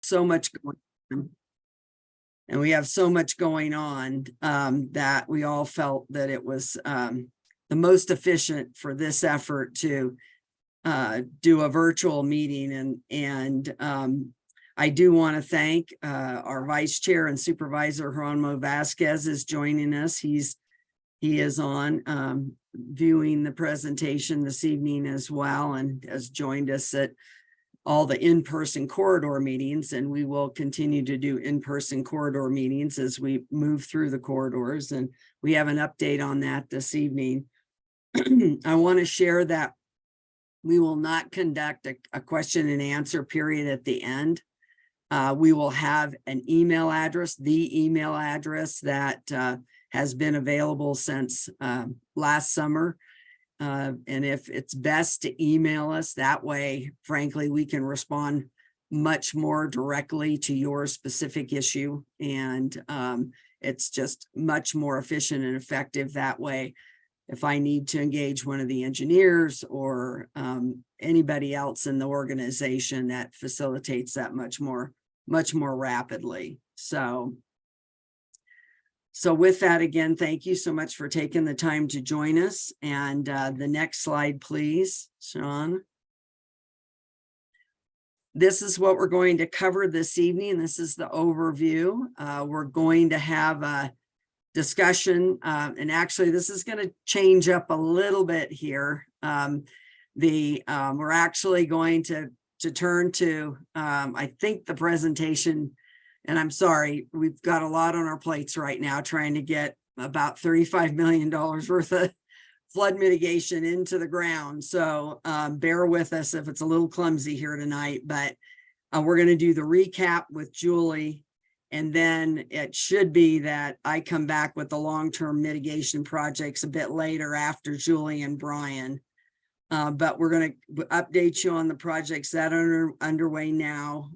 so much going on. And we have so much going on that we all felt that it was the most efficient for this effort to do a virtual meeting. And I do want to thank our Vice Chair and Supervisor Geronimo Vasquez is joining us. He is on viewing the presentation this evening as well, and has joined us at all the in-person corridor meetings, and we will continue to do in-person corridor meetings as we move through the corridors, and we have an update on that this evening. I want to share that we will not conduct a question and answer period at the end. We will have an email address, the email address that has been available since last summer. And if it's best to email us that way, frankly, we can respond much more directly to your specific issue. And it's just much more efficient and effective that way. If I need to engage one of the engineers or anybody else in the organization, that facilitates that much more rapidly. So with that, again, thank you so much for taking the time to join us. And the next slide, please, Sean. This is what we're going to cover this evening. This is the overview. We're going to have a discussion, and actually this is going to change up a little bit here. We're actually going to turn to, I think, the presentation. And I'm sorry, we've got a lot on our plates right now, trying to get about $35 million worth of flood mitigation into the ground. So bear with us if it's a little clumsy here tonight, but we're going to do the recap with Julie. And then it should be that I come back with the long-term mitigation projects a bit later after Julie and Brian. But we're going to update you on the projects that are underway now.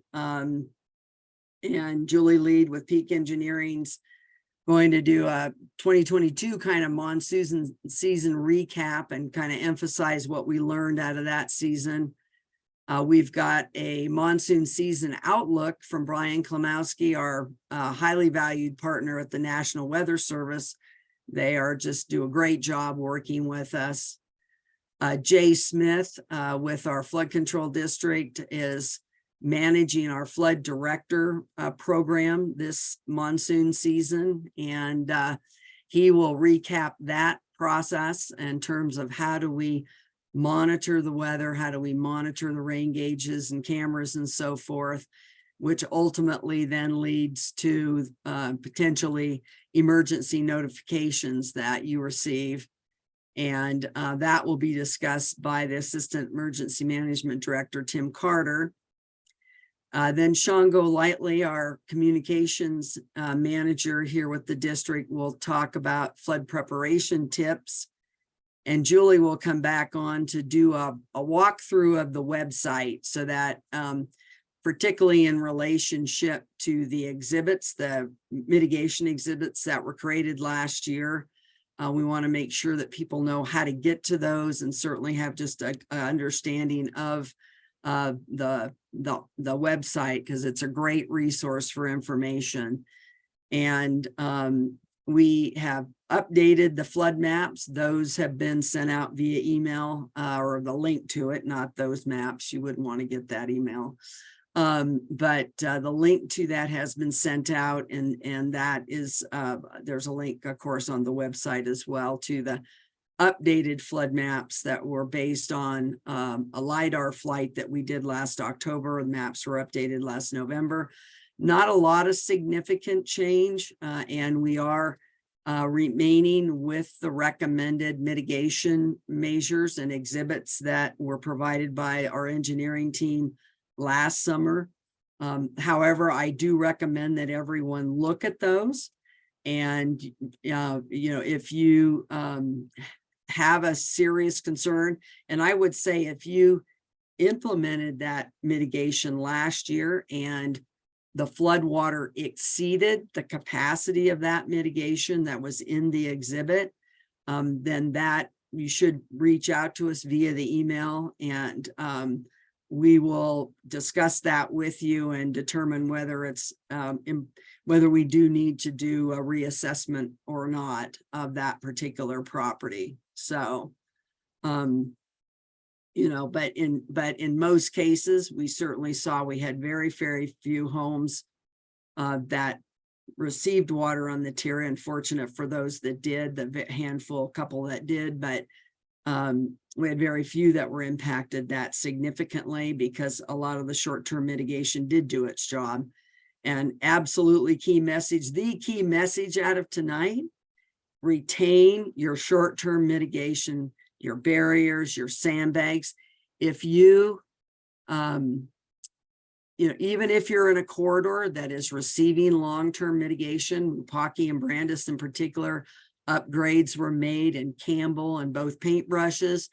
And Julie Lead with Peak Engineering's going to do a 2022 kind of monsoon season recap and kind of emphasize what we learned out of that season. We've got a monsoon season outlook from Brian Klimowski, our highly valued partner at the National Weather Service. They are just do a great job working with us. Jay Smith with our flood control district is managing our flood director program this monsoon season, and he will recap that process in terms of how do we monitor the weather, how do we monitor the rain gauges and cameras and so forth, which ultimately then leads to potentially emergency notifications that you receive. And that will be discussed by the Assistant Emergency Management Director, Tim Carter. Then Sean Golightly, our communications manager here with the district, will talk about flood preparation tips. And Julie will come back on to do a walkthrough of the website, so that particularly in relationship to the exhibits, the mitigation exhibits that were created last year, we want to make sure that people know how to get to those, and certainly have just an understanding of the website, because it's a great resource for information. And we have updated the flood maps. Those have been sent out via email, or the link to it, not those maps. You wouldn't want to get that email. But the link to that has been sent out, and that is, there's a link, of course, on the website as well to the updated flood maps that were based on a LiDAR flight that we did last October. The maps were updated last November. Not a lot of significant change, and we are remaining with the recommended mitigation measures and exhibits that were provided by our engineering team last summer. However, I do recommend that everyone look at those. And, if you have a serious concern, and I would say if you implemented that mitigation last year and the flood water exceeded the capacity of that mitigation that was in the exhibit, then that you should reach out to us via the email, and we will discuss that with you and determine whether it's whether we do need to do a reassessment or not of that particular property. So, you know, but in most cases, we certainly saw we had very few homes that received water on the tier. Unfortunate for those that did, the couple that did, but we had very few that were impacted that significantly because a lot of the short-term mitigation did do its job. And absolutely key message, the key message out of tonight: retain your short-term mitigation, your barriers, your sandbags. If you, you know, even if you're in a corridor that is receiving long-term mitigation, Pocky and Brandis in particular, upgrades were made in Campbell and both paintbrushes.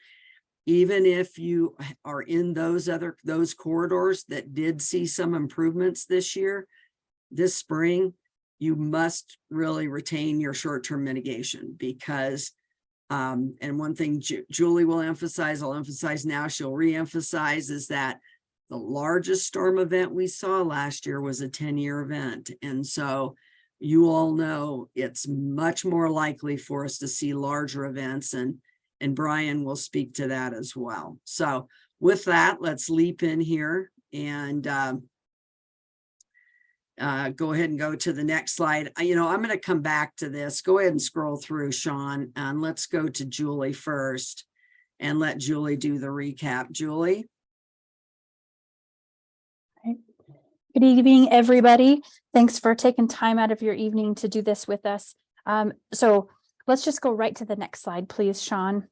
Even if you are in those corridors that did see some improvements this spring, you must really retain your short-term mitigation because, and one thing Julie will emphasize, I'll emphasize now, she'll re-emphasize, is that the largest storm event we saw last year was a 10-year event. And so you all know it's much more likely for us to see larger events, and Brian will speak to that as well. So with that, let's leap in here and go ahead and go to the next slide. You know, I'm going to come back to this. Go ahead and scroll through, Sean, and let's go to Julie first and let Julie do the recap. Julie. Good evening, everybody. Thanks for taking time out of your evening to do this with us. So let's just go right to the next slide, please, Sean.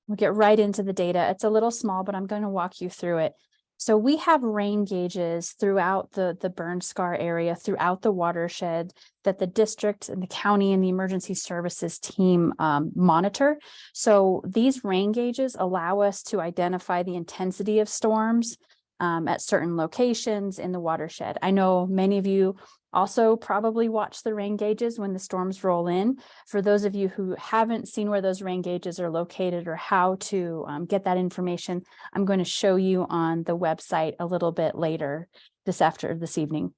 We'll get right into the data. It's a little small, but I'm going to walk you through it. So we have rain gauges throughout the burn scar area, throughout the watershed, that the district and the county and the emergency services team monitor. So these rain gauges allow us to identify the intensity of storms at certain locations in the watershed. I know many of you also probably watch the rain gauges when the storms roll in. For those of you who haven't seen where those rain gauges are located or how to get that information, I'm going to show you on the website a little bit later this evening.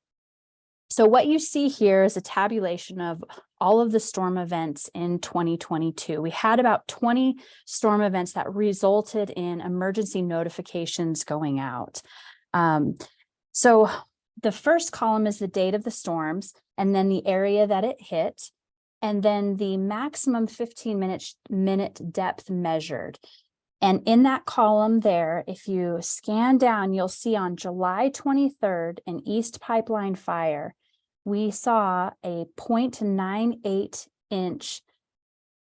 So what you see here is a tabulation of all of the storm events in 2022. We had about 20 storm events that resulted in emergency notifications going out. So the first column is the date of the storms, and then the area that it hit, and then the maximum 15-minute depth measured. And in that column there, if you scan down, you'll see on July 23rd in East Pipeline Fire, we saw a 0.98 inch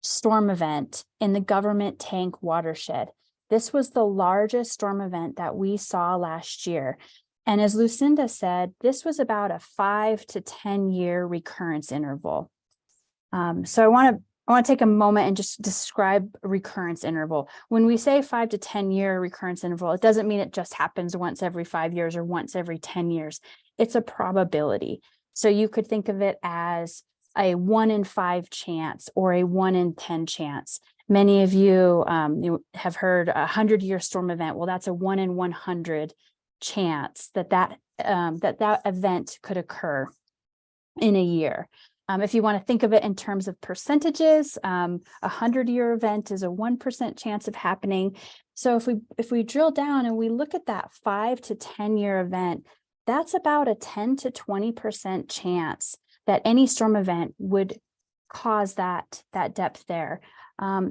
storm event in the government tank watershed. This was the largest storm event that we saw last year. And as Lucinda said, this was about a 5 to 10 year recurrence interval. So I want to take a moment and just describe a recurrence interval. When we say 5 to 10 year recurrence interval, it doesn't mean it just happens once every 5 years or once every 10 years. It's a probability. So you could think of it as a 1 in 5 chance or a 1 in 10 chance. Many of you, have heard a 100-year storm event. Well, that's a 1 in 100 chance that event could occur in a year. If you want to think of it in terms of percentages, a 100-year event is a 1% chance of happening. So if we drill down and we look at that 5 to 10 year event, that's about a 10 to 20% chance that any storm event would cause that depth there.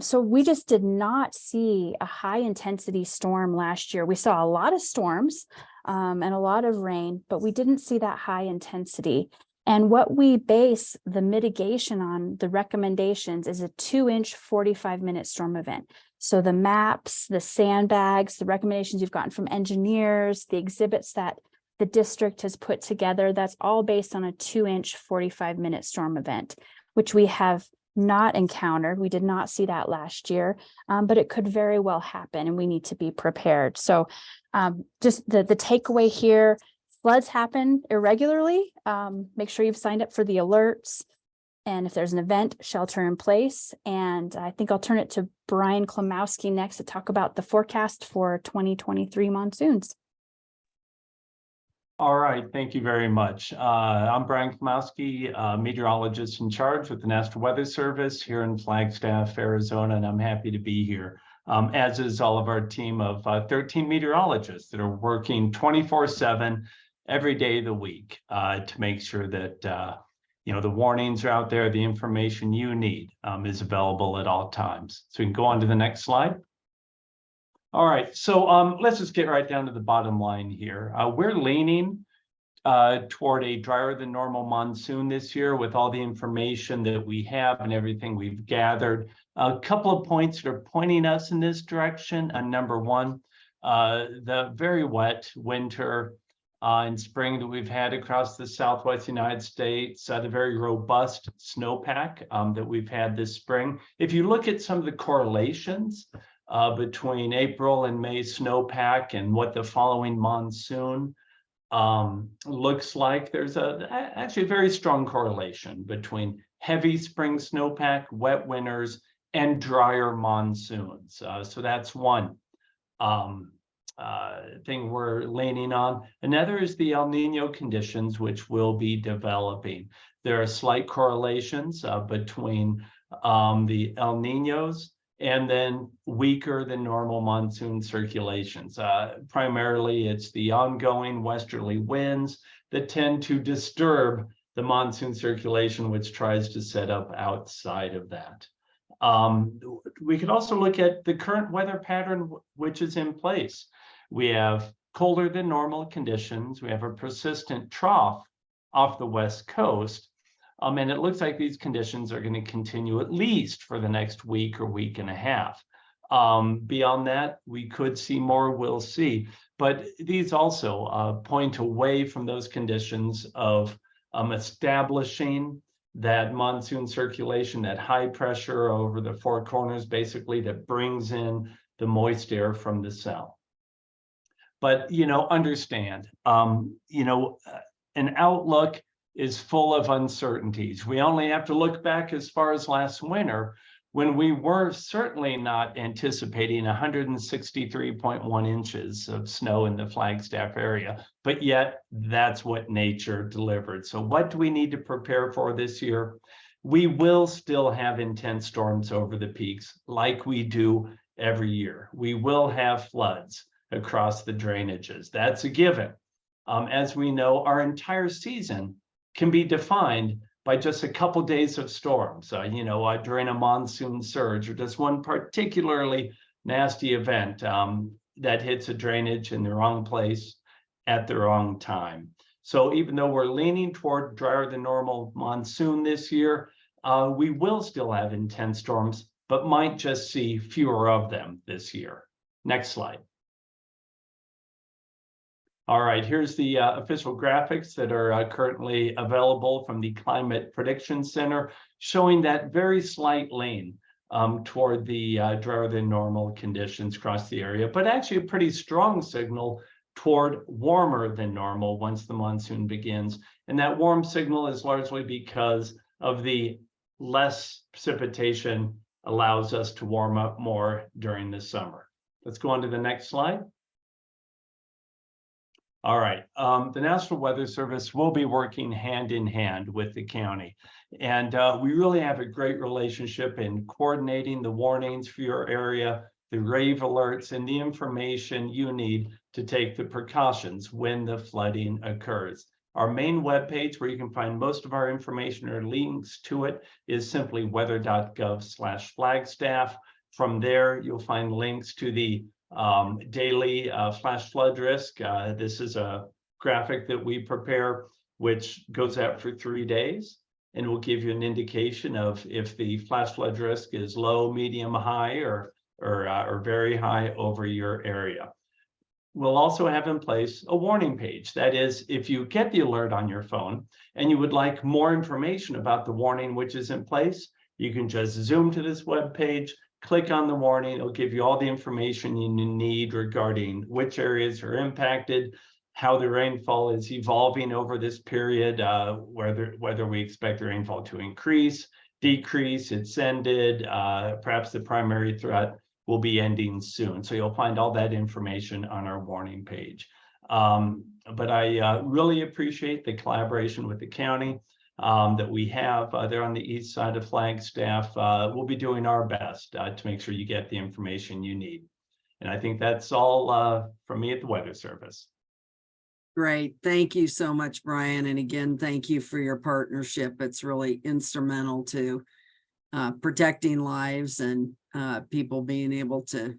So we just did not see a high intensity storm last year. We saw a lot of storms and a lot of rain, but we didn't see that high intensity. And what we base the mitigation on, the recommendations, is a 2-inch 45-minute storm event. So the maps, the sandbags, the recommendations you've gotten from engineers, the exhibits that the district has put together, that's all based on a 2-inch 45-minute storm event, which we have not encountered. We did not see that last year, but it could very well happen and we need to be prepared. So just the takeaway here, floods happen irregularly. Make sure you've signed up for the alerts. And if there's an event, shelter in place. And I think I'll turn it to Brian Klimowski next to talk about the forecast for 2023 monsoons. All right, thank you very much. I'm Brian Klimowski, meteorologist in charge with the National Weather Service here in Flagstaff, Arizona, and I'm happy to be here, as is all of our team of 13 meteorologists that are working 24/7 every day of the week to make sure that the warnings are out there, the information you need is available at all times. So we can go on to the next slide. All right, so let's just get right down to the bottom line here. We're leaning toward a drier than normal monsoon this year with all the information that we have and everything we've gathered. A couple of points that are pointing us in this direction. Number one, the very wet winter and spring that we've had across the Southwest United States, the very robust snowpack that we've had this spring. If you look at some of the correlations between April and May snowpack and what the following monsoon looks like, there's actually a very strong correlation between heavy spring snowpack, wet winters, and drier monsoons. So that's one thing we're leaning on. Another is the El Nino conditions, which will be developing. There are slight correlations between the El Ninos and then weaker than normal monsoon circulations. Primarily, it's the ongoing westerly winds that tend to disturb the monsoon circulation, which tries to set up outside of that. We could also look at the current weather pattern, which is in place. We have colder than normal conditions. We have a persistent trough off the West Coast. And it looks like these conditions are going to continue at least for the next week or week and a half. Beyond that, we could see more, we'll see. But these also point away from those conditions of establishing that monsoon circulation, that high pressure over the four corners, basically, that brings in the moist air from the south. But, understand, an outlook is full of uncertainties. We only have to look back as far as last winter, when we were certainly not anticipating 163.1 inches of snow in the Flagstaff area, but yet that's what nature delivered. So what do we need to prepare for this year? We will still have intense storms over the peaks like we do every year. We will have floods across the drainages. That's a given. As we know, our entire season can be defined by just a couple days of storms, during a monsoon surge or just one particularly nasty event that hits a drainage in the wrong place at the wrong time. So even though we're leaning toward drier than normal monsoon this year, we will still have intense storms, but might just see fewer of them this year. Next slide. All right, here's the official graphics that are currently available from the Climate Prediction Center, showing that very slight lean toward the drier than normal conditions across the area, but actually a pretty strong signal toward warmer than normal once the monsoon begins. And that warm signal is largely because of the less precipitation allows us to warm up more during the summer. Let's go on to the next slide. All right, the National Weather Service will be working hand in hand with the county. And we really have a great relationship in coordinating the warnings for your area, the rave alerts, and the information you need to take the precautions when the flooding occurs. Our main webpage, where you can find most of our information or links to it, is simply weather.gov/Flagstaff. From there, you'll find links to the daily flash flood risk. This is a graphic that we prepare, which goes out for 3 days and will give you an indication of if the flash flood risk is low, medium, high, or very high over your area. We'll also have in place a warning page. That is, if you get the alert on your phone and you would like more information about the warning which is in place, you can just zoom to this web page, click on the warning. It'll give you all the information you need regarding which areas are impacted, how the rainfall is evolving over this period, whether we expect the rainfall to increase, decrease, it's ended, perhaps the primary threat will be ending soon. So you'll find all that information on our warning page. But I really appreciate the collaboration with the county that we have there on the east side of Flagstaff. We'll be doing our best to make sure you get the information you need. And I think that's all from me at the Weather Service. Great. Thank you so much, Brian. And again, thank you for your partnership. It's really instrumental to protecting lives and people being able to,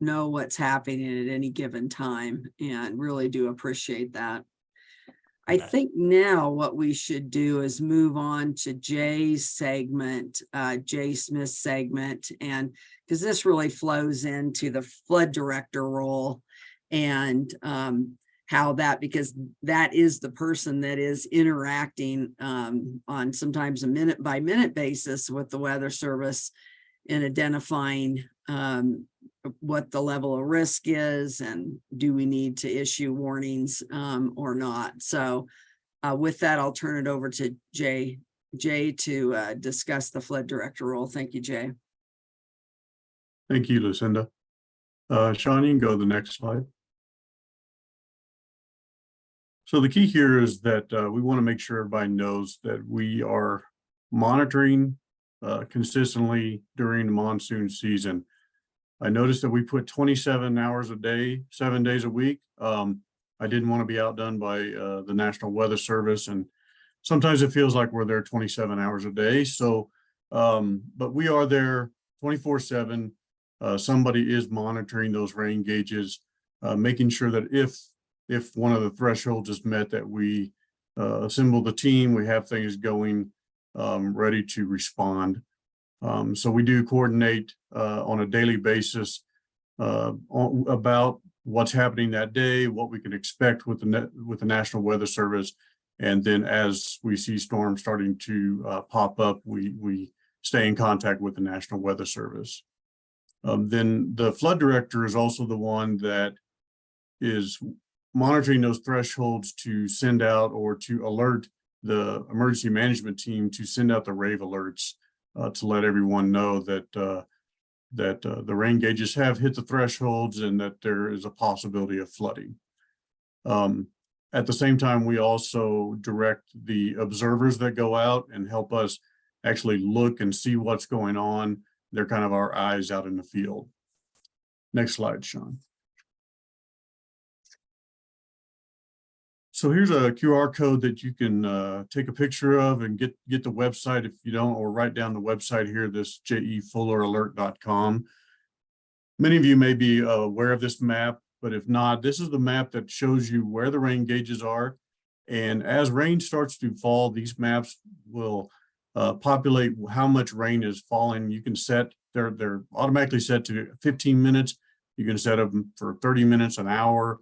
know what's happening at any given time, and really do appreciate that. I think now what we should do is move on to Jay's segment, Jay Smith's segment, and because this really flows into the flood director role and how that, because that is the person that is interacting on sometimes a minute by minute basis with the Weather Service in identifying what the level of risk is and do we need to issue warnings or not. So with that, I'll turn it over to Jay to discuss the flood director role. Thank you, Jay. Thank you, Lucinda. Sean, you can go to the next slide. So the key here is that we want to make sure everybody knows that we are monitoring consistently during the monsoon season. I noticed that we put 27 hours a day, 7 days a week. I didn't want to be outdone by the National Weather Service, and sometimes it feels like we're there 27 hours a day. So, but we are there 24/7. Somebody is monitoring those rain gauges, making sure that if one of the thresholds is met, that we assemble the team, we have things going ready to respond. So we do coordinate on a daily basis about what's happening that day, what we can expect with the National Weather Service, and then as we see storms starting to pop up, we stay in contact with the National Weather Service. Then the flood director is also the one that is monitoring those thresholds to send out or to alert the emergency management team to send out the rave alerts to let everyone know that the rain gauges have hit the thresholds and that there is a possibility of flooding. At the same time, we also direct the observers that go out and help us actually look and see what's going on. They're kind of our eyes out in the field. Next slide, Sean. So here's a QR code that you can take a picture of and get the website if you don't, or write down the website here, this jefulleralert.com. Many of you may be aware of this map, but if not, this is the map that shows you where the rain gauges are. And as rain starts to fall, these maps will populate how much rain is falling. You can set, they're automatically set to 15 minutes. You can set them for 30 minutes, an hour.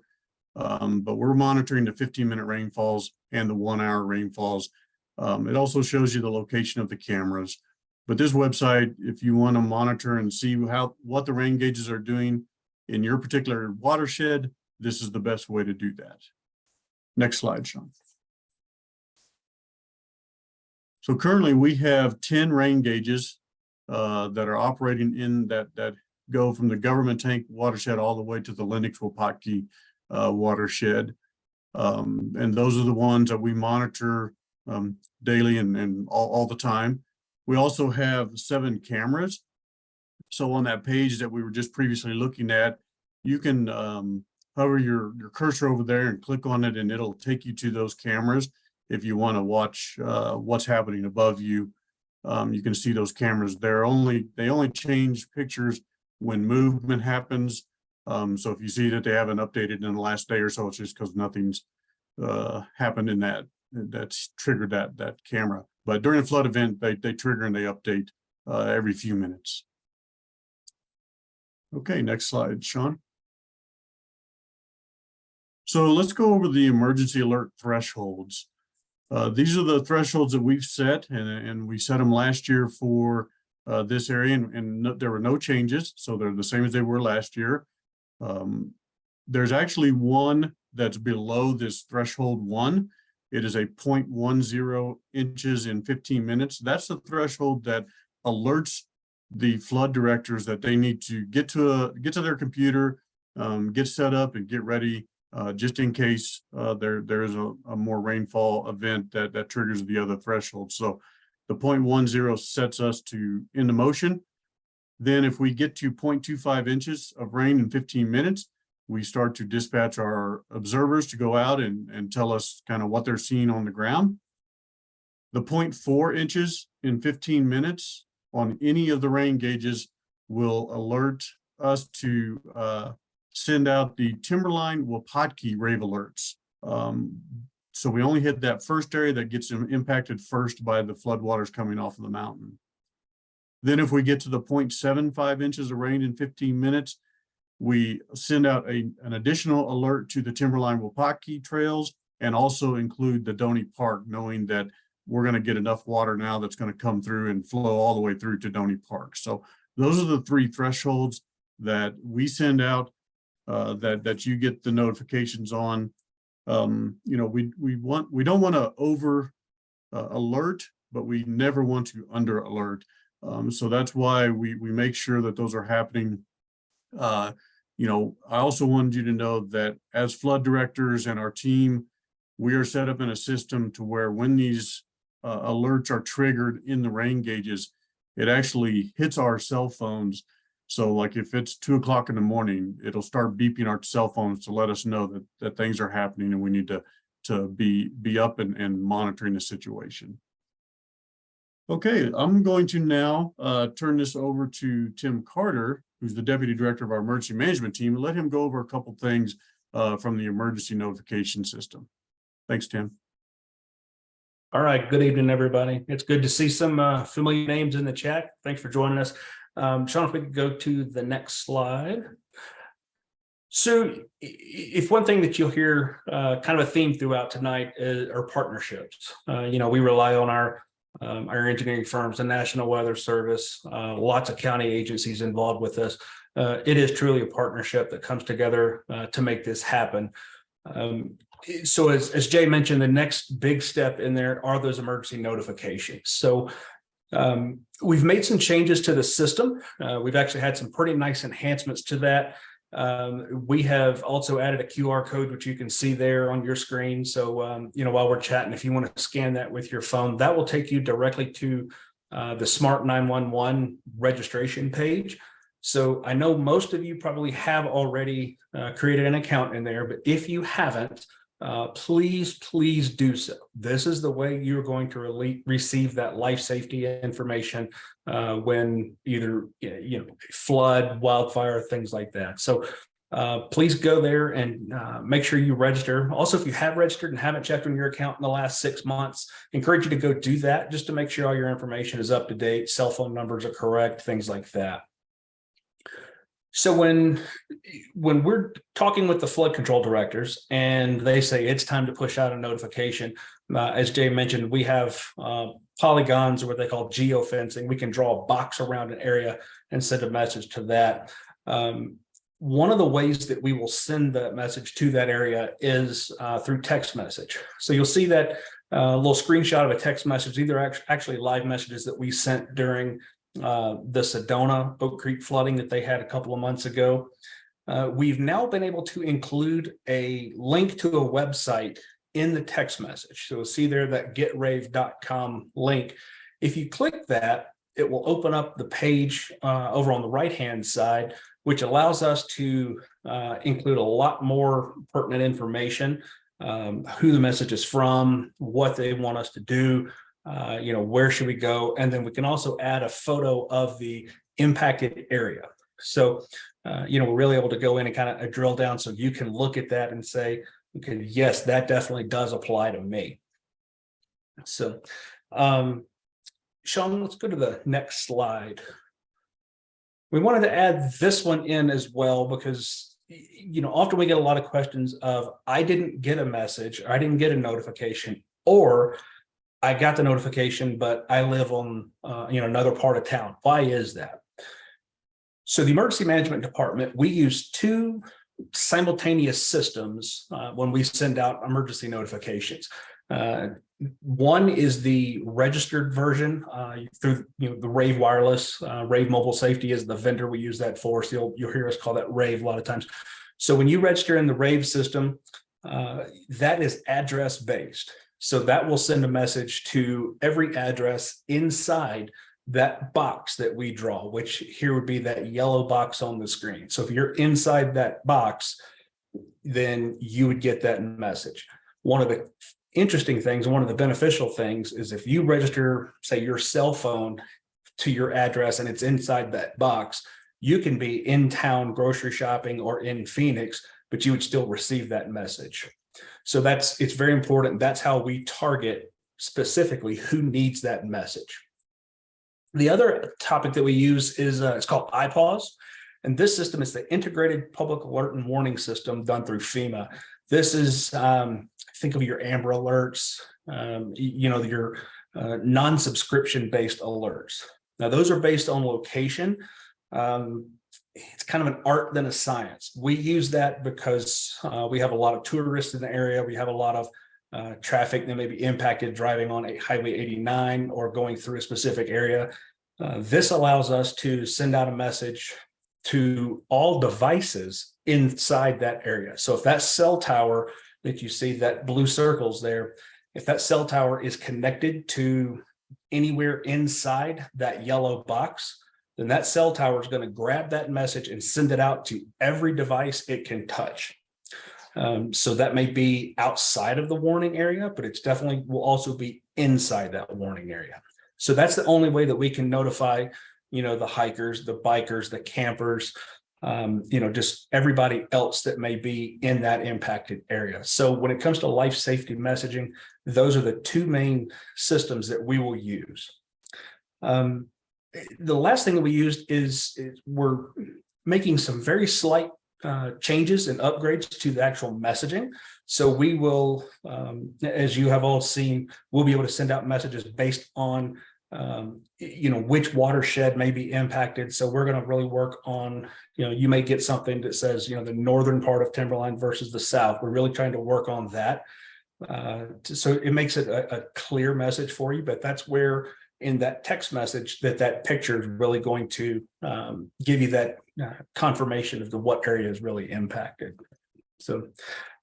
But we're monitoring the 15-minute rainfalls and the 1 hour rainfalls. It also shows you the location of the cameras. But this website, if you want to monitor and see what the rain gauges are doing in your particular watershed, this is the best way to do that. Next slide, Sean. So currently we have 10 rain gauges that are operating in that go from the government tank watershed all the way to the Lennox-Wapatki watershed. And those are the ones that we monitor daily and all the time. We also have 7 cameras. So on that page that we were just previously looking at, you can hover your cursor over there and click on it, and it'll take you to those cameras. If you want to watch what's happening above you, you can see those cameras. They only change pictures when movement happens. So if you see that they haven't updated in the last day or so, it's just because nothing's happened in that's triggered that camera. But during a flood event, they trigger and they update every few minutes. Okay, next slide, Sean. So let's go over the emergency alert thresholds. These are the thresholds that we've set, and we set them last year for this area, and there were no changes, so they're the same as they were last year. There's actually one that's below this threshold 1. It is a 0.10 inches in 15 minutes. That's the threshold that alerts the flood directors that they need to get to their computer, get set up and get ready just in case there is a more rainfall event that triggers the other threshold. So the 0.10 sets us to into motion. Then if we get to 0.25 inches of rain in 15 minutes, we start to dispatch our observers to go out and tell us kind of what they're seeing on the ground. The 0.4 inches in 15 minutes on any of the rain gauges will alert us to send out the Timberline Wapatki rave alerts. So we only hit that first area that gets impacted first by the floodwaters coming off of the mountain. Then if we get to the 0.75 inches of rain in 15 minutes, we send out an additional alert to the Timberline Wapatki trails and also include the Doney Park, knowing that we're going to get enough water now that's going to come through and flow all the way through to Doney Park. So those are the three thresholds that we send out that you get the notifications on. You know, we don't want to over alert, but we never want to under alert. So that's why we make sure that those are happening. You know, I also wanted you to know that as flood directors and our team, we are set up in a system to where when these alerts are triggered in the rain gauges, it actually hits our cell phones. So like if it's 2 o'clock in the morning, it'll start beeping our cell phones to let us know that things are happening and we need to be up and monitoring the situation. Okay, I'm going to now turn this over to Tim Carter, who's the Deputy Director of our Emergency Management Team, and let him go over a couple things from the emergency notification system. Thanks, Tim. All right, good evening, everybody. It's good to see some familiar names in the chat. Thanks for joining us. Sean, if we could go to the next slide. So if one thing that you'll hear kind of a theme throughout tonight are partnerships. You know, we rely on our engineering firms, the National Weather Service, lots of county agencies involved with this. It is truly a partnership that comes together to make this happen. So as Jay mentioned, the next big step in there are those emergency notifications. So we've made some changes to the system. We've actually had some pretty nice enhancements to that. We have also added a QR code, which you can see there on your screen. So, you know, while we're chatting, if you want to scan that with your phone, that will take you directly to the Smart 911 registration page. So I know most of you probably have already created an account in there, but if you haven't, please do so. This is the way you're going to receive that life safety information when either flood, wildfire, things like that. So please go there and make sure you register. Also, if you have registered and haven't checked on your account in the last 6 months, encourage you to go do that just to make sure all your information is up to date, cell phone numbers are correct, things like that. So when we're talking with the flood control directors and they say it's time to push out a notification, as Jay mentioned, we have polygons, or what they call geofencing. We can draw a box around an area and send a message to that. One of the ways that we will send that message to that area is through text message. So you'll see that little screenshot of a text message. These are actually live messages that we sent during the Sedona Oak Creek flooding that they had a couple of months ago. We've now been able to include a link to a website in the text message. So you'll see there that getrave.com link. If you click that, it will open up the page over on the right-hand side, which allows us to include a lot more pertinent information, who the message is from, what they want us to do, where should we go? And then we can also add a photo of the impacted area. So, we're really able to go in and kind of drill down so you can look at that and say, okay, yes, that definitely does apply to me. So, Sean, let's go to the next slide. We wanted to add this one in as well because, often we get a lot of questions of, I didn't get a message, or I didn't get a notification, or I got the notification, but I live on, another part of town. Why is that? So the emergency management department, we use two simultaneous systems when we send out emergency notifications. One is the registered version through the Rave Wireless. Rave Mobile Safety is the vendor we use that for. So you'll hear us call that Rave a lot of times. So when you register in the RAVE system, that is address based. So that will send a message to every address inside that box that we draw, which here would be that yellow box on the screen. So if you're inside that box, then you would get that message. One of the interesting things, one of the beneficial things is if you register, say, your cell phone to your address and it's inside that box, you can be in town grocery shopping or in Phoenix, but you would still receive that message. So it's very important. That's how we target specifically who needs that message. The other topic that we use is it's called iPause. And this system is the Integrated Public Alert and Warning System done through FEMA. This is, think of your Amber Alerts, your non-subscription based alerts. Now, those are based on location. It's kind of an art than a science. We use that because we have a lot of tourists in the area. We have a lot of traffic that may be impacted driving on Highway 89 or going through a specific area. This allows us to send out a message to all devices inside that area. So if that cell tower that you see, that blue circles there, if that cell tower is connected to anywhere inside that yellow box, then that cell tower is going to grab that message and send it out to every device it can touch. So that may be outside of the warning area, but it's definitely will also be inside that warning area. So that's the only way that we can notify, the hikers, the bikers, the campers, just everybody else that may be in that impacted area. So when it comes to life safety messaging, those are the two main systems that we will use. The last thing that we used is we're making some very slight changes and upgrades to the actual messaging. So we will, as you have all seen, we'll be able to send out messages based on, which watershed may be impacted. So we're going to really work on, you may get something that says, the northern part of Timberline versus the south. We're really trying to work on that. So it makes it a clear message for you, but that's where in that text message that picture is really going to give you that confirmation of what area is really impacted. So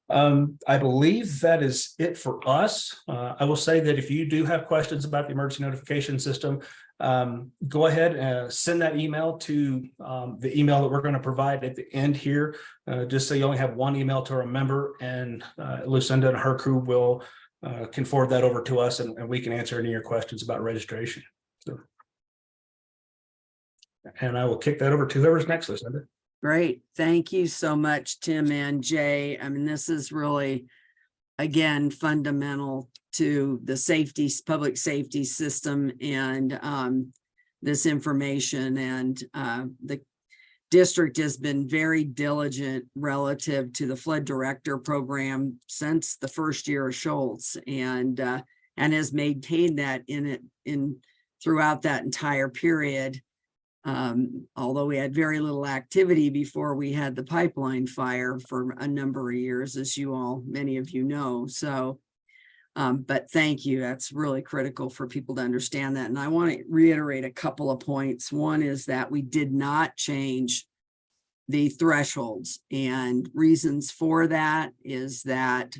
I believe that is it for us. I will say that if you do have questions about the emergency notification system, go ahead and send that email to the email that we're going to provide at the end here, just so you only have one email to remember, and Lucinda and her crew will can forward that over to us, and we can answer any of your questions about registration. So, and I will kick that over to whoever's next, Lucinda. Great. Thank you so much, Tim and Jay. I mean, this is really, again, fundamental to the public safety system and this information. And the district has been very diligent relative to the flood director program since the first year of Schultz, and has maintained that throughout that entire period. Although we had very little activity before we had the pipeline fire for a number of years, as many of you know. So, but thank you. That's really critical for people to understand that. And I want to reiterate a couple of points. One is that we did not change the thresholds, and reasons for that is that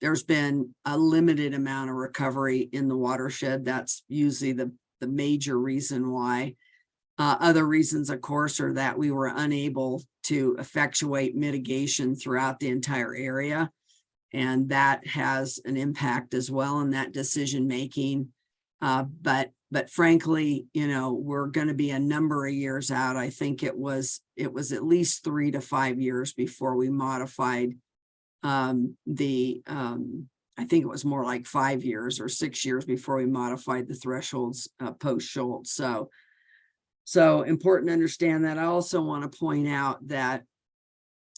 there's been a limited amount of recovery in the watershed. That's usually the major reason why. Other reasons, of course, are that we were unable to effectuate mitigation throughout the entire area. And that has an impact as well in that decision making. But frankly, we're going to be a number of years out. I think it was at least 3 to 5 years before we modified I think it was more like 5 years or 6 years before we modified the thresholds post Schultz. So important to understand that. I also want to point out that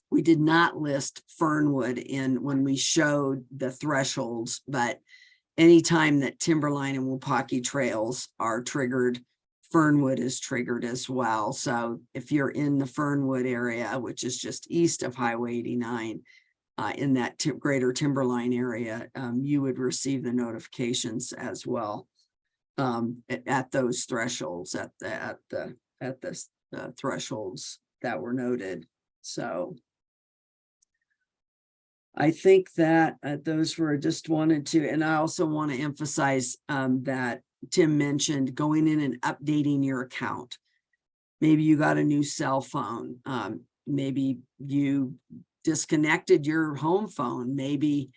we did not list Fernwood when we showed the thresholds, but anytime that Timberline and Wapaki trails are triggered, Fernwood is triggered as well. So if you're in the Fernwood area, which is just east of Highway 89, in that greater Timberline area, you would receive the notifications as well. At those thresholds, at the thresholds that were noted. So I think that those were just wanted to, and I also want to emphasize that Tim mentioned going in and updating your account. Maybe you got a new cell phone. Maybe you disconnected your home phone. Maybe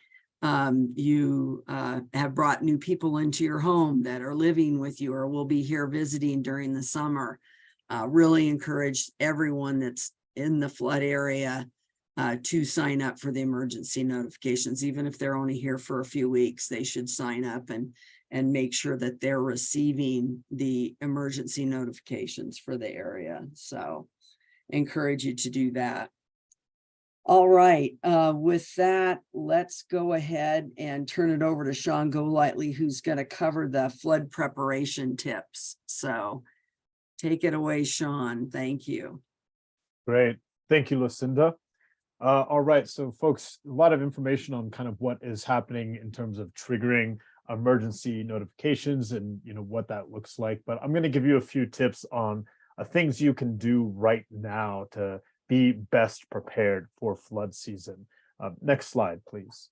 you have brought new people into your home that are living with you or will be here visiting during the summer. Really encourage everyone that's in the flood area to sign up for the emergency notifications. Even if they're only here for a few weeks, they should sign up and make sure that they're receiving the emergency notifications for the area. So encourage you to do that. All right, with that, let's go ahead and turn it over to Sean Golightly, who's going to cover the flood preparation tips. So take it away, Sean. Thank you. Great. Thank you, Lucinda. All right, so folks, a lot of information on kind of what is happening in terms of triggering emergency notifications and what that looks like. But I'm going to give you a few tips on things you can do right now to be best prepared for flood season. Next slide, please.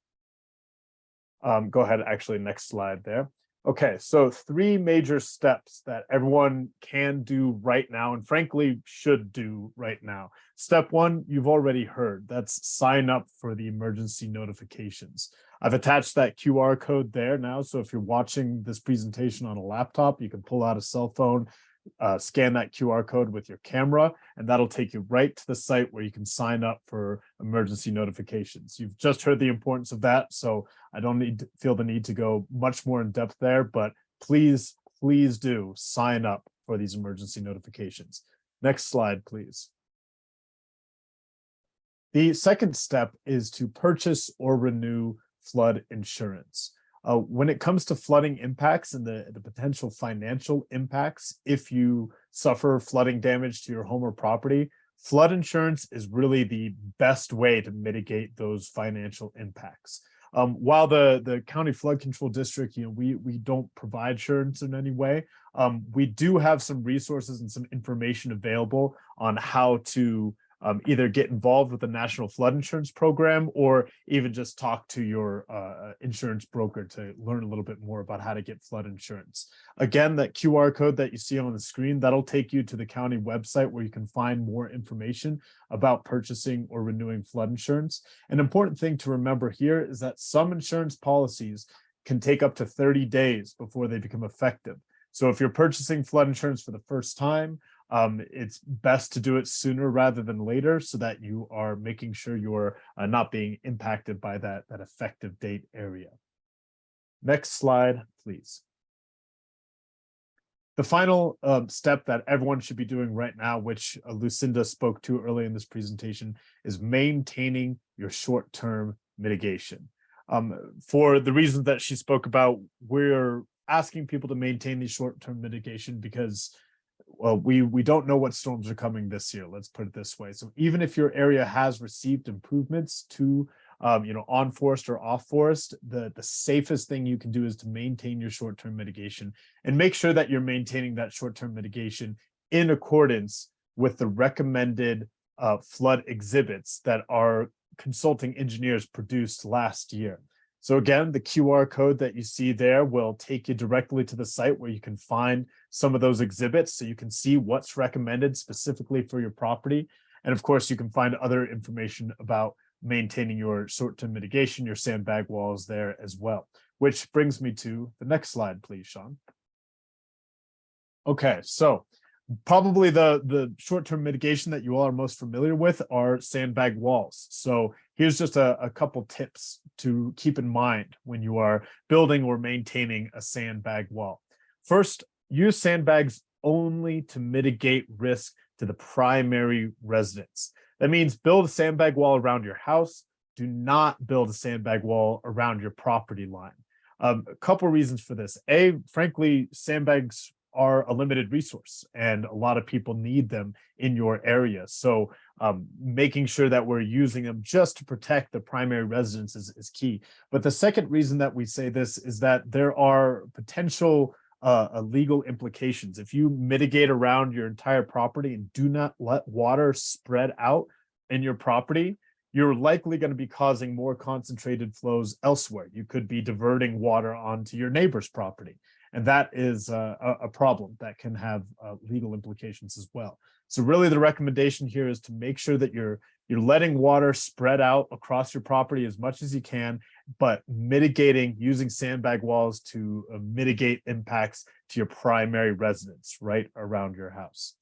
Go ahead, actually, next slide there. Okay, so 3 major steps that everyone can do right now, and frankly should do right now. Step 1, you've already heard, that's sign up for the emergency notifications. I've attached that QR code there now, so if you're watching this presentation on a laptop, you can pull out a cell phone, scan that QR code with your camera, and that'll take you right to the site where you can sign up for emergency notifications. You've just heard the importance of that, so I don't feel the need to go much more in depth there, but please do sign up for these emergency notifications. Next slide, please. The second step is to purchase or renew flood insurance. When it comes to flooding impacts and the potential financial impacts, if you suffer flooding damage to your home or property, flood insurance is really the best way to mitigate those financial impacts. While the county flood control district, we don't provide insurance in any way, we do have some resources and some information available on how to either get involved with the National Flood Insurance Program or even just talk to your insurance broker to learn a little bit more about how to get flood insurance. Again, that QR code that you see on the screen, that'll take you to the county website where you can find more information about purchasing or renewing flood insurance. An important thing to remember here is that some insurance policies can take up to 30 days before they become effective. So if you're purchasing flood insurance for the first time, it's best to do it sooner rather than later so that you are making sure you're not being impacted by that effective date area. Next slide, please. The final step that everyone should be doing right now, which Lucinda spoke to early in this presentation, is maintaining your short-term mitigation. For the reasons that she spoke about, we're asking people to maintain the short-term mitigation because well, we don't know what storms are coming this year. Let's put it this way. So even if your area has received improvements to, on forest or off forest, the safest thing you can do is to maintain your short-term mitigation and make sure that you're maintaining that short-term mitigation in accordance with the recommended flood exhibits that our consulting engineers produced last year. So again, the QR code that you see there will take you directly to the site where you can find some of those exhibits so you can see what's recommended specifically for your property. And of course, you can find other information about maintaining your short-term mitigation, your sandbag walls there as well. Which brings me to the next slide, please, Sean. Okay, so probably the short-term mitigation that you all are most familiar with are sandbag walls. So here's just a couple tips to keep in mind when you are building or maintaining a sandbag wall. First, use sandbags only to mitigate risk to the primary residence. That means build a sandbag wall around your house. Do not build a sandbag wall around your property line. A couple reasons for this. Frankly, sandbags are a limited resource and a lot of people need them in your area. So making sure that we're using them just to protect the primary residence is key. But the second reason that we say this is that there are potential legal implications. If you mitigate around your entire property and do not let water spread out in your property, you're likely going to be causing more concentrated flows elsewhere. You could be diverting water onto your neighbor's property. And that is a problem that can have legal implications as well. So really the recommendation here is to make sure that you're letting water spread out across your property as much as you can, but mitigating using sandbag walls to mitigate impacts to your primary residence right around your house.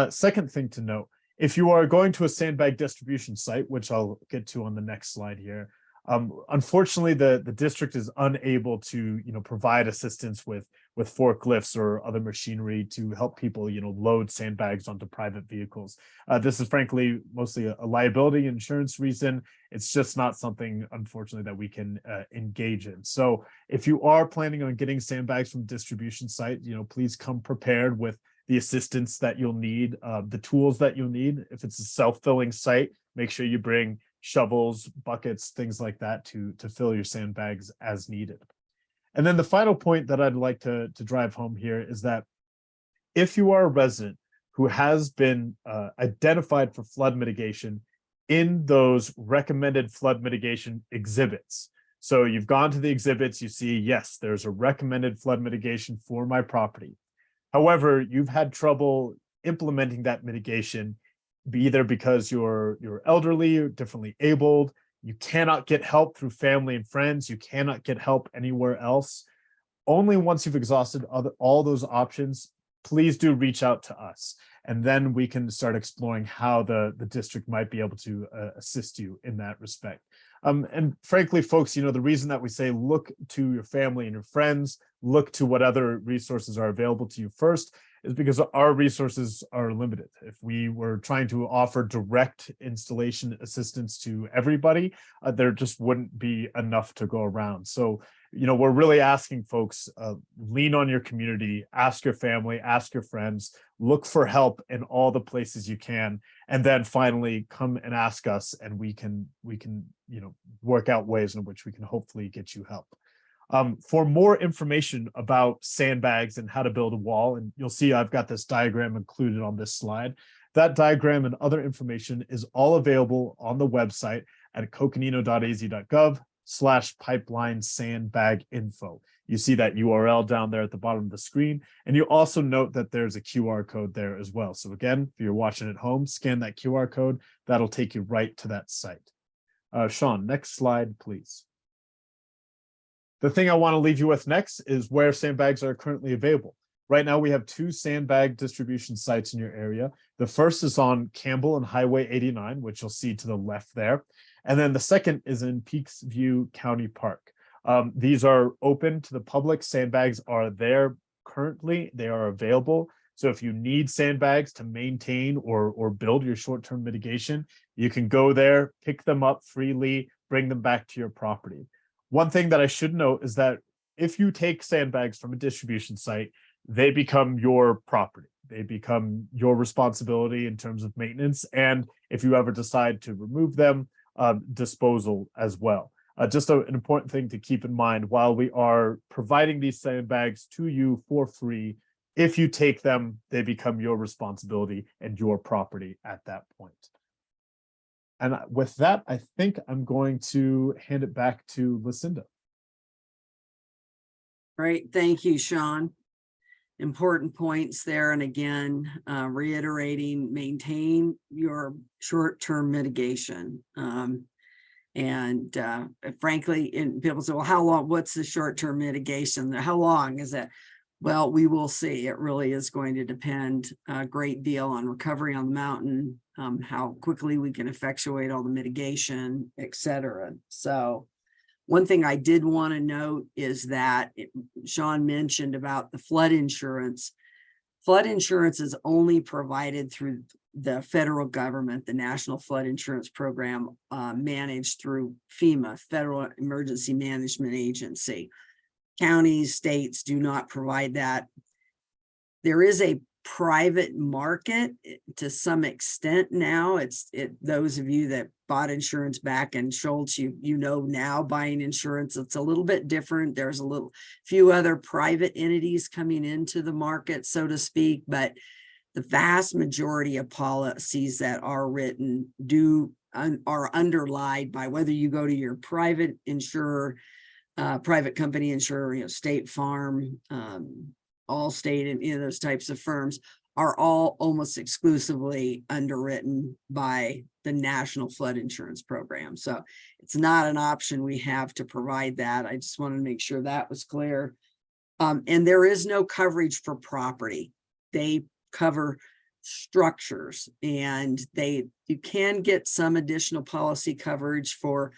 Second thing to note, if you are going to a sandbag distribution site, which I'll get to on the next slide here, unfortunately, the district is unable to, provide assistance with forklifts or other machinery to help people, load sandbags onto private vehicles. This is frankly mostly a liability insurance reason. It's just not something, unfortunately, that we can engage in. So if you are planning on getting sandbags from a distribution site, please come prepared with the assistance that you'll need, the tools that you'll need. If it's a self-filling site, make sure you bring shovels, buckets, things like that to fill your sandbags as needed. And then the final point that I'd like to drive home here is that if you are a resident who has been identified for flood mitigation in those recommended flood mitigation exhibits, so you've gone to the exhibits, you see, yes, there's a recommended flood mitigation for my property. However, you've had trouble implementing that mitigation, either because you're elderly or differently abled, you cannot get help through family and friends, you cannot get help anywhere else. Only once you've exhausted all those options, please do reach out to us. And then we can start exploring how the district might be able to assist you in that respect. And frankly, folks, the reason that we say look to your family and your friends, look to what other resources are available to you first, is because our resources are limited. If we were trying to offer direct installation assistance to everybody, there just wouldn't be enough to go around. So, we're really asking folks, lean on your community, ask your family, ask your friends, look for help in all the places you can, and then finally come and ask us, and we can work out ways in which we can hopefully get you help. For more information about sandbags and how to build a wall, and you'll see I've got this diagram included on this slide. That diagram and other information is all available on the website at coconino.az.gov/pipeline sandbag info. You see that URL down there at the bottom of the screen, and you also note that there's a QR code there as well. So again, if you're watching at home, scan that QR code, that'll take you right to that site. Sean, next slide, please. The thing I want to leave you with next is where sandbags are currently available. Right now, we have 2 sandbag distribution sites in your area. The first is on Campbell and Highway 89, which you'll see to the left there. And then the second is in Peaksview County Park. These are open to the public. Sandbags are there currently. They are available. So if you need sandbags to maintain or build your short-term mitigation, you can go there, pick them up freely, bring them back to your property. One thing that I should note is that if you take sandbags from a distribution site, they become your property. They become your responsibility in terms of maintenance. And if you ever decide to remove them, disposal as well. Just an important thing to keep in mind while we are providing these sandbags to you for free. If you take them, they become your responsibility and your property at that point. And with that, I think I'm going to hand it back to Lucinda. Great, thank you, Sean. Important points there. And again, reiterating, maintain your short-term mitigation. Frankly, and people say, well, how long, what's the short-term mitigation? How long is it? Well, we will see. It really is going to depend a great deal on recovery on the mountain, how quickly we can effectuate all the mitigation, et cetera. So one thing I did want to note is that Sean mentioned about the flood insurance. Flood insurance is only provided through the federal government, the National Flood Insurance Program, managed through FEMA, Federal Emergency Management Agency. Counties, states do not provide that. There is a private market to some extent now. Those of you that bought insurance back in Schultz, you know now buying insurance, it's a little bit different. There's a few other private entities coming into the market, so to speak, but the vast majority of policies that are written do are underlied by whether you go to your private insurer, private company insurer, you know, State Farm, Allstate, and those types of firms are all almost exclusively underwritten by the National Flood Insurance Program. So it's not an option we have to provide that. I just wanted to make sure that was clear. And there is no coverage for property. They cover structures, and you can get some additional policy coverage for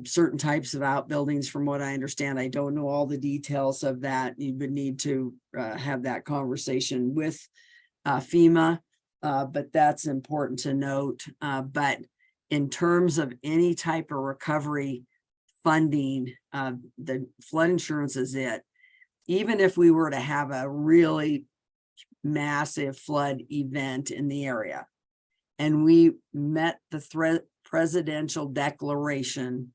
certain types of outbuildings. From what I understand, I don't know all the details of that. You would need to have that conversation with FEMA, but that's important to note. But in terms of any type of recovery funding, the flood insurance is it. Even if we were to have a really massive flood event in the area, and we met the presidential declaration,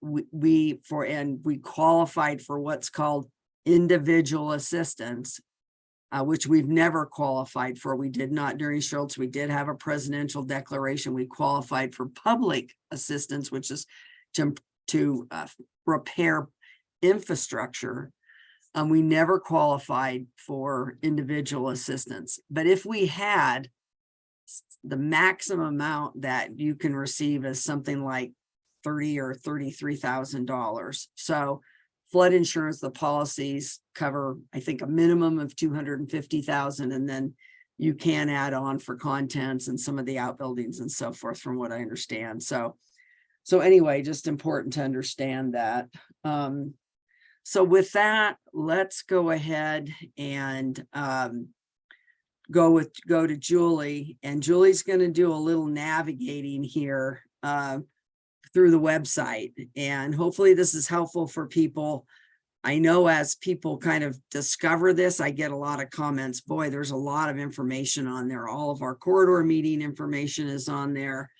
we qualified for what's called individual assistance, which we've never qualified for. We did not during Schultz. We did have a presidential declaration. We qualified for public assistance, which is to repair infrastructure. We never qualified for individual assistance. But if we had, the maximum amount that you can receive is something like $30,000 or $33,000. So flood insurance, the policies cover, I think, a minimum of $250,000, and then you can add on for contents and some of the outbuildings and so forth, from what I understand. So anyway, just important to understand that. So with that, let's go ahead and go to Julie, and Julie's going to do a little navigating here through the website, and hopefully this is helpful for people. I know as people kind of discover this, I get a lot of comments. Boy, there's a lot of information on there. All of our corridor meeting information is on there.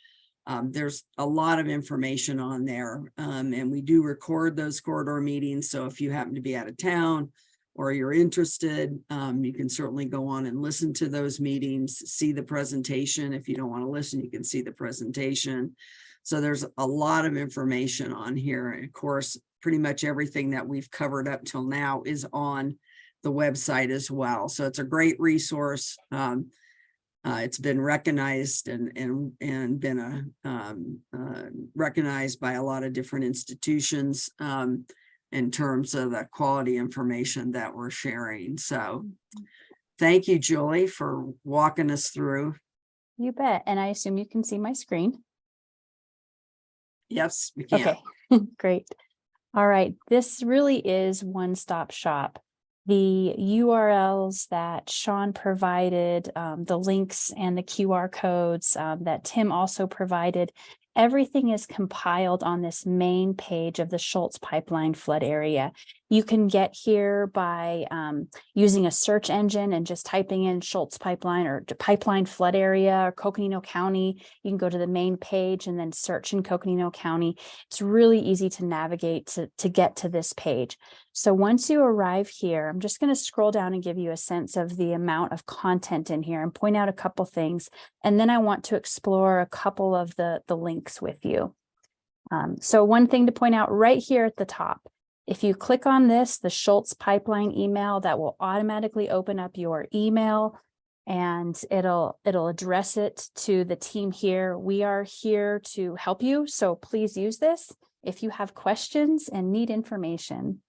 There's a lot of information on there, and we do record those corridor meetings. So if you happen to be out of town or you're interested, you can certainly go on and listen to those meetings, see the presentation. If you don't want to listen, you can see the presentation. So there's a lot of information on here. And of course, pretty much everything that we've covered up till now is on the website as well. So it's a great resource. It's been recognized and been recognized by a lot of different institutions in terms of the quality information that we're sharing. So thank you, Julie, for walking us through. You bet. And I assume you can see my screen. Yes, we can. Okay, great. All right. This really is one-stop shop. The URLs that Sean provided, the links and the QR codes that Tim also provided, everything is compiled on this main page of the Schultz Pipeline flood area. You can get here by using a search engine and just typing in Schultz Pipeline or Pipeline flood area or Coconino County. You can go to the main page and then search in Coconino County. It's really easy to navigate to get to this page. So once you arrive here, I'm just going to scroll down and give you a sense of the amount of content in here and point out a couple things. And then I want to explore a couple of the links with you. So one thing to point out right here at the top, if you click on this, the Schultz Pipeline email, that will automatically open up your email and it'll address it to the team here. We are here to help you. So please use this if you have questions and need information.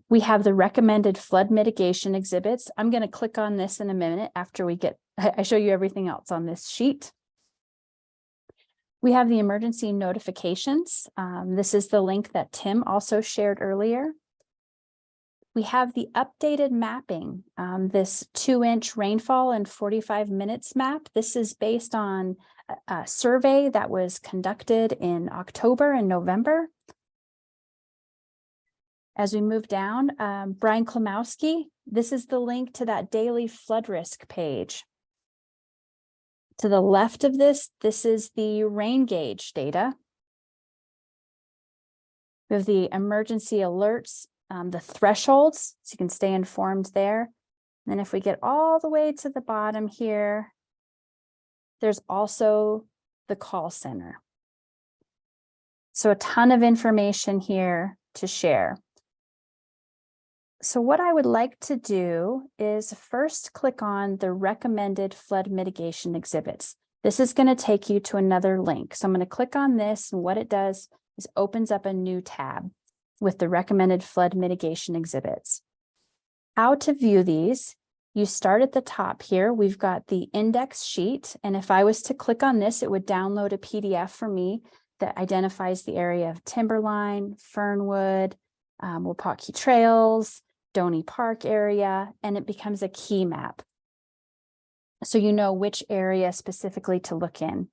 We have the recommended flood mitigation exhibits. I'm going to click on this in a minute after I show you everything else on this sheet. We have the emergency notifications. This is the link that Tim also shared earlier. We have the updated mapping, this 2-inch rainfall in 45 minutes map. This is based on a survey that was conducted in October and November. As we move down, Brian Klimowski, this is the link to that daily flood risk page. To the left of this is the rain gauge data. We have the emergency alerts, the thresholds, so you can stay informed there. And then if we get all the way to the bottom here, there's also the call center. So a ton of information here to share. So what I would like to do is first click on the recommended flood mitigation exhibits. This is going to take you to another link. So I'm going to click on this, and what it does is opens up a new tab with the recommended flood mitigation exhibits. How to view these? You start at the top here. We've got the index sheet, and if I was to click on this, it would download a PDF for me that identifies the area of Timberline, Fernwood, Wapaki Trails, Donny Park area, and it becomes a key map. So you know which area specifically to look in.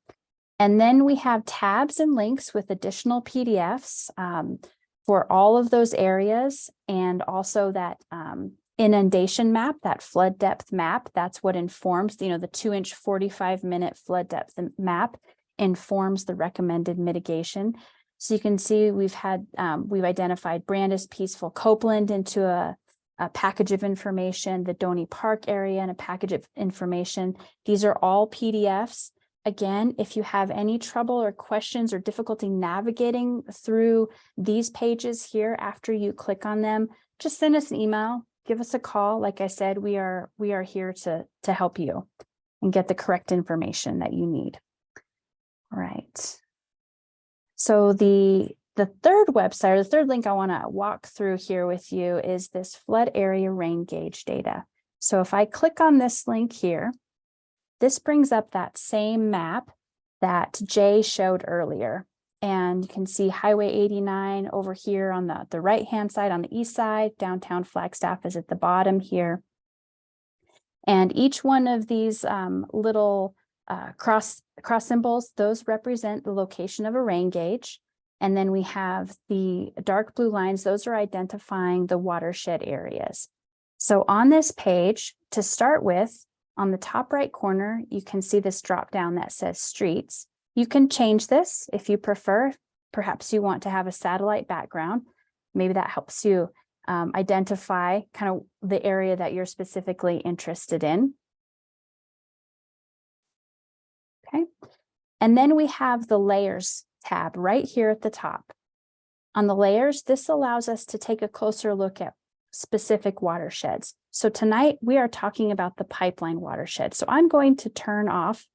And then we have tabs and links with additional PDFs for all of those areas, and also that inundation map, that flood depth map. That's what informs, the 2-inch 45-minute flood depth map informs the recommended mitigation. So you can see we've identified Brandis, Peaceful, Copeland into a package of information, the Donny Park area and a package of information. These are all PDFs. Again, if you have any trouble or questions or difficulty navigating through these pages here after you click on them, just send us an email, give us a call. Like I said, we are here to help you and get the correct information that you need. All right. So the third website, or the third link I want to walk through here with you is this flood area rain gauge data. So if I click on this link here, this brings up that same map that Jay showed earlier. And you can see Highway 89 over here on the right-hand side, on the east side. Downtown Flagstaff is at the bottom here. And each one of these little cross symbols, those represent the location of a rain gauge. And then we have the dark blue lines, those are identifying the watershed areas. So on this page, to start with, on the top right corner, you can see this drop down that says streets. You can change this if you prefer. Perhaps you want to have a satellite background. Maybe that helps you identify kind of the area that you're specifically interested in. Okay. And then we have the layers tab right here at the top. On the layers, this allows us to take a closer look at specific watersheds. So tonight we are talking about the pipeline watershed. So I'm going to turn off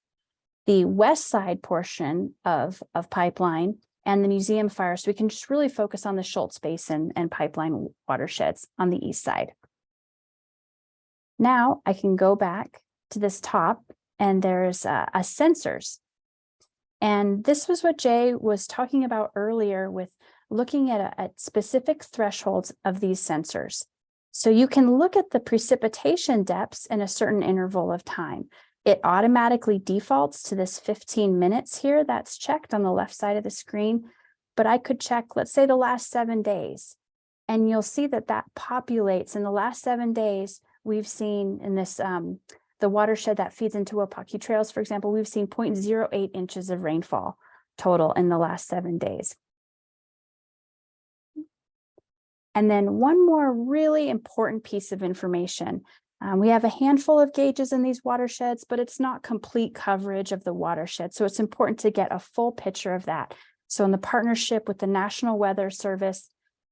the west side portion of pipeline and the museum fire, so we can just really focus on the Schultz Basin and pipeline watersheds on the east side. Now I can go back to this top, and there's a sensors. And this was what Jay was talking about earlier with looking at specific thresholds of these sensors. So you can look at the precipitation depths in a certain interval of time. It automatically defaults to this 15 minutes here that's checked on the left side of the screen, but I could check, let's say, the last 7 days, and you'll see that that populates. In the last 7 days, we've seen in this, the watershed that feeds into Wapaki Trails, for example, we've seen 0.08 inches of rainfall total in the last 7 days. And then one more really important piece of information. We have a handful of gauges in these watersheds, but it's not complete coverage of the watershed. So it's important to get a full picture of that. So in the partnership with the National Weather Service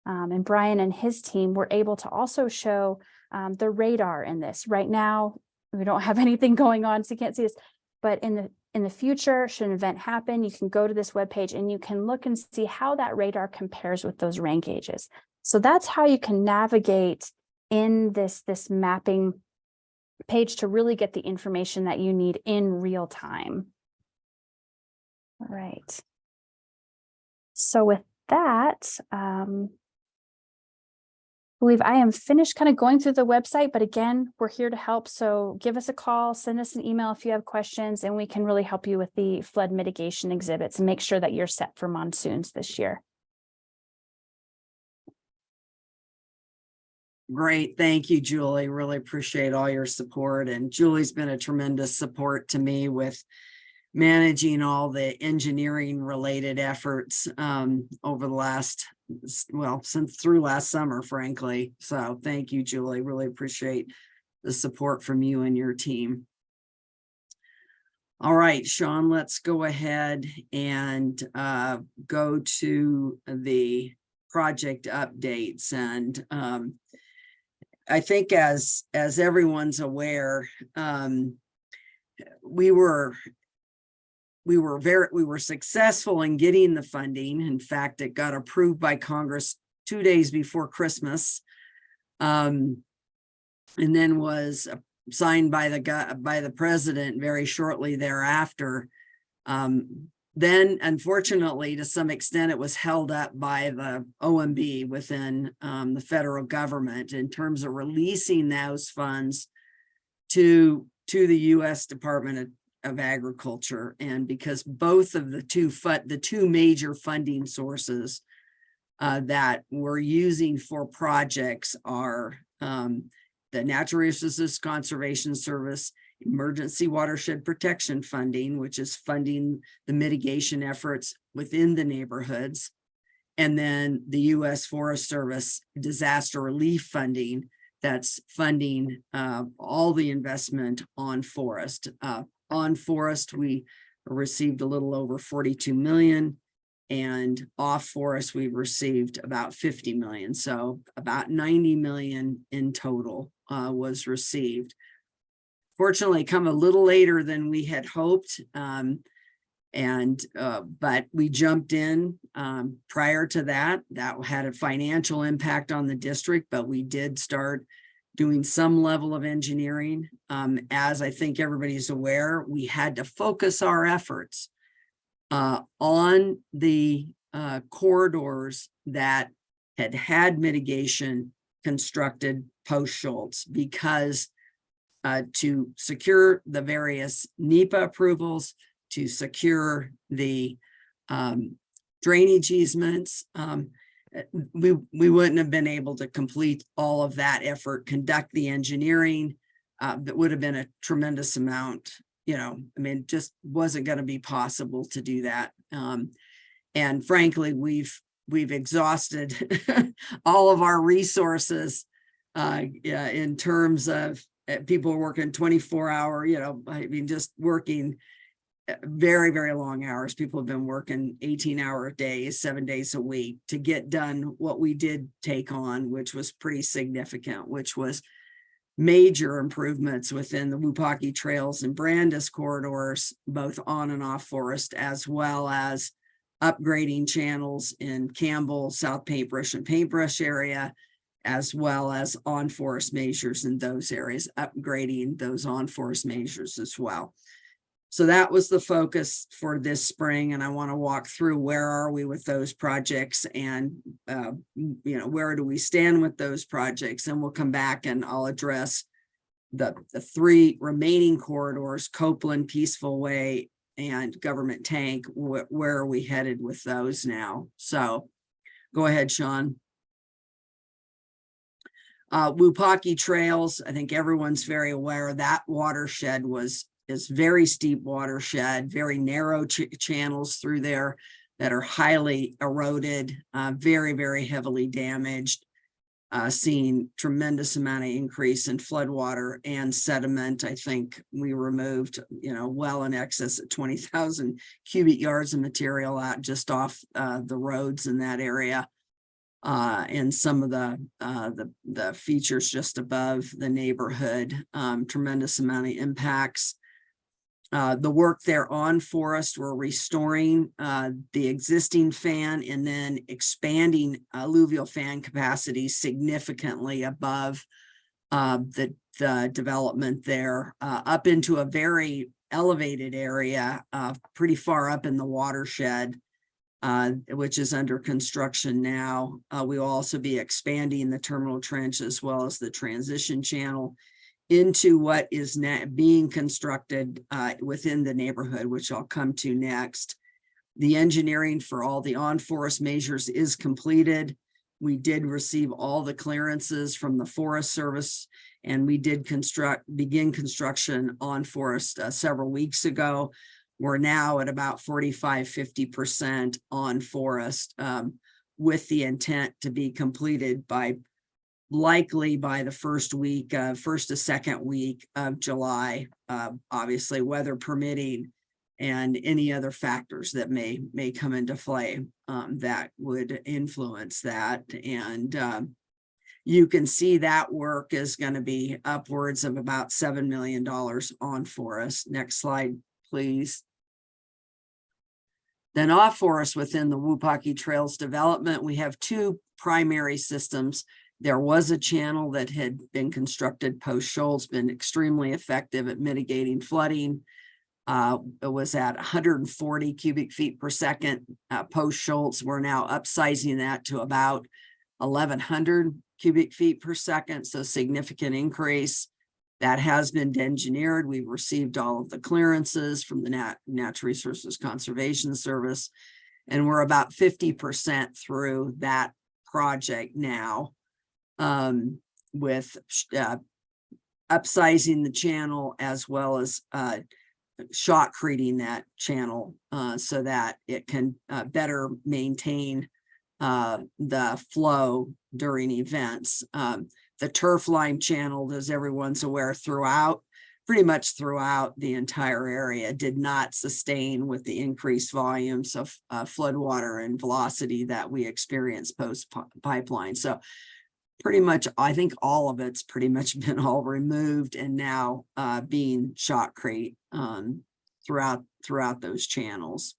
and Brian and his team, we're able to also show the radar in this. Right now, we don't have anything going on, so you can't see this, but in the future, should an event happen, you can go to this webpage and you can look and see how that radar compares with those rain gauges. So that's how you can navigate in this mapping page to really get the information that you need in real time. All right. So with that, I believe I am finished kind of going through the website, but again, we're here to help. So give us a call, send us an email if you have questions, and we can really help you with the flood mitigation exhibits and make sure that you're set for monsoons this year. Great. Thank you, Julie. Really appreciate all your support. And Julie's been a tremendous support to me with managing all the engineering related efforts over the last, well, since through last summer, frankly. So thank you, Julie. Really appreciate the support from you and your team. All right, Sean, let's go ahead and go to the project updates. And I think as everyone's aware, we were successful in getting the funding. In fact, it got approved by Congress 2 days before Christmas, and then was signed by the president very shortly thereafter. Then, unfortunately, to some extent, it was held up by the OMB within the federal government in terms of releasing those funds to the U.S. Department of Agriculture. And because both of the two major funding sources that we're using for projects are the Natural Resources Conservation Service Emergency Watershed Protection Funding, which is funding the mitigation efforts within the neighborhoods, and then the U.S. Forest Service Disaster Relief Funding, that's funding all the investment on forest. On forest, we received a little over 42 million, and off forest, we've received about 50 million. So about 90 million in total was received. Fortunately, come a little later than we had hoped. But we jumped in prior to that. That had a financial impact on the district, but we did start doing some level of engineering. As I think everybody's aware, we had to focus our efforts on the corridors that had mitigation constructed post-Schultz, because to secure the various NEPA approvals, to secure the drainage easements, we wouldn't have been able to complete all of that effort, conduct the engineering. That would have been a tremendous amount, I mean, just wasn't going to be possible to do that. And frankly, we've exhausted all of our resources in terms of people working 24-hour, I mean, just working very, very long hours. People have been working 18-hour days, 7 days a week to get done what we did take on, which was pretty significant, which was major improvements within the Wupaki Trails and Brandis corridors, both on and off forest, as well as upgrading channels in Campbell, South Paintbrush and Paintbrush area, as well as on forest measures in those areas, upgrading those on forest measures as well. So that was the focus for this spring. And I want to walk through where are we with those projects, and, where do we stand with those projects? And we'll come back and I'll address the three remaining corridors, Copeland, Peaceful Way, and Government Tank. Where are we headed with those now? So go ahead, Sean. Wupaki Trails, I think everyone's very aware that watershed is very steep watershed, very narrow channels through there that are highly eroded, very, very heavily damaged, seeing tremendous amount of increase in floodwater and sediment. I think we removed, well in excess of 20,000 cubic yards of material out just off the roads in that area. And some of the features just above the neighborhood, tremendous amount of impacts. The work there on forest, we're restoring the existing fan and then expanding alluvial fan capacity significantly above the development there, up into a very elevated area, pretty far up in the watershed, which is under construction now. We will also be expanding the terminal trench as well as the transition channel into what is being constructed within the neighborhood, which I'll come to next. The engineering for all the on-forest measures is completed. We did receive all the clearances from the Forest Service, and we did begin construction on forest several weeks ago. We're now at about 45–50% on forest, with the intent to be completed by likely by the first to second week of July, obviously weather permitting and any other factors that may come into play that would influence that. And you can see that work is going to be upwards of about $7 million on forest. Next slide, please. Then off forest within the Wupaki Trails development, we have two primary systems. There was a channel that had been constructed post Schultz, been extremely effective at mitigating flooding. It was at 140 cubic feet per second post Schultz. We're now upsizing that to about 1,100 cubic feet per second, so significant increase. That has been engineered. We've received all of the clearances from the Natural Resources Conservation Service, and we're about 50% through that project now, with upsizing the channel as well as shotcreting that channel so that it can better maintain the flow during events. The turf line channel, as everyone's aware, pretty much throughout the entire area, did not sustain with the increased volumes of floodwater and velocity that we experienced post pipeline. So pretty much, I think all of it's pretty much been all removed and now being shotcrete throughout those channels.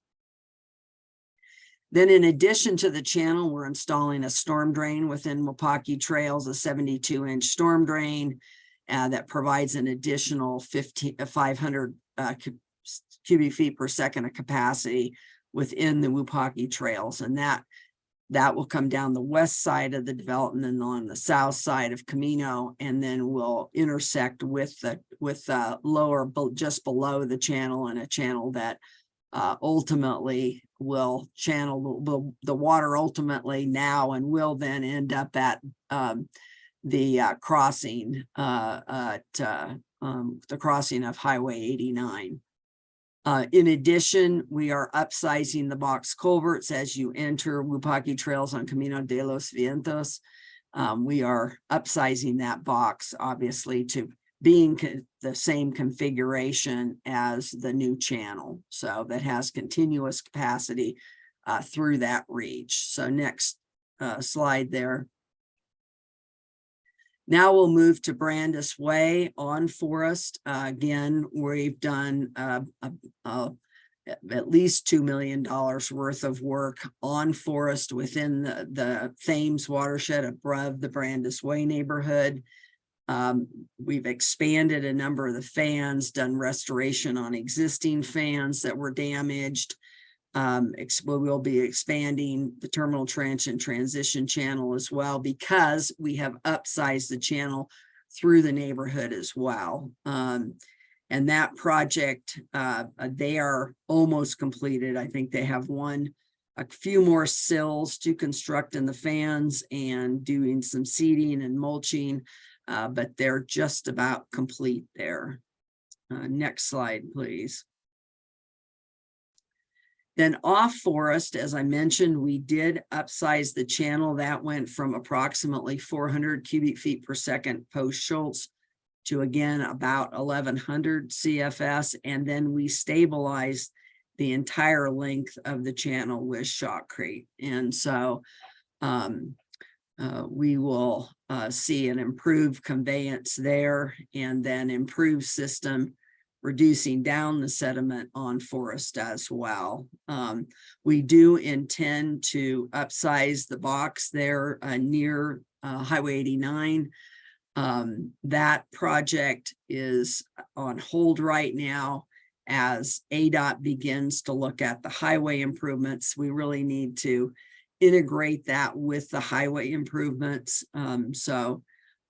Then in addition to the channel, we're installing a storm drain within Wupaki Trails, a 72-inch storm drain that provides an additional 500 cubic feet per second of capacity within the Wupaki Trails. And that will come down the west side of the development and on the south side of Coconino, and then will intersect with the lower, just below the channel, and a channel that ultimately will channel the water ultimately now and will then end up at the crossing the crossing of Highway 89. In addition, we are upsizing the box culverts as you enter Wupaki Trails on Camino de los Vientos. We are upsizing that box, obviously, to being the same configuration as the new channel. So that has continuous capacity through that reach. So next slide there. Now we'll move to Brandis Way on Forest. Again, we've done at least $2 million worth of work on Forest within the Thames watershed above the Brandis Way neighborhood. We've expanded a number of the fans, done restoration on existing fans that were damaged. We will be expanding the terminal trench and transition channel as well, because we have upsized the channel through the neighborhood as well. And that project, they are almost completed. I think they have a few more sills to construct in the fans and doing some seeding and mulching, but they're just about complete there. Next slide, please. Then off Forest, as I mentioned, we did upsize the channel. That went from approximately 400 cubic feet per second post Schultz to, again, about 1,100 CFS. And then we stabilized the entire length of the channel with shotcrete. And so we will see an improved conveyance there, and then improved system reducing down the sediment on Forest as well. We do intend to upsize the box there near Highway 89. That project is on hold right now as ADOT begins to look at the highway improvements. We really need to integrate that with the highway improvements.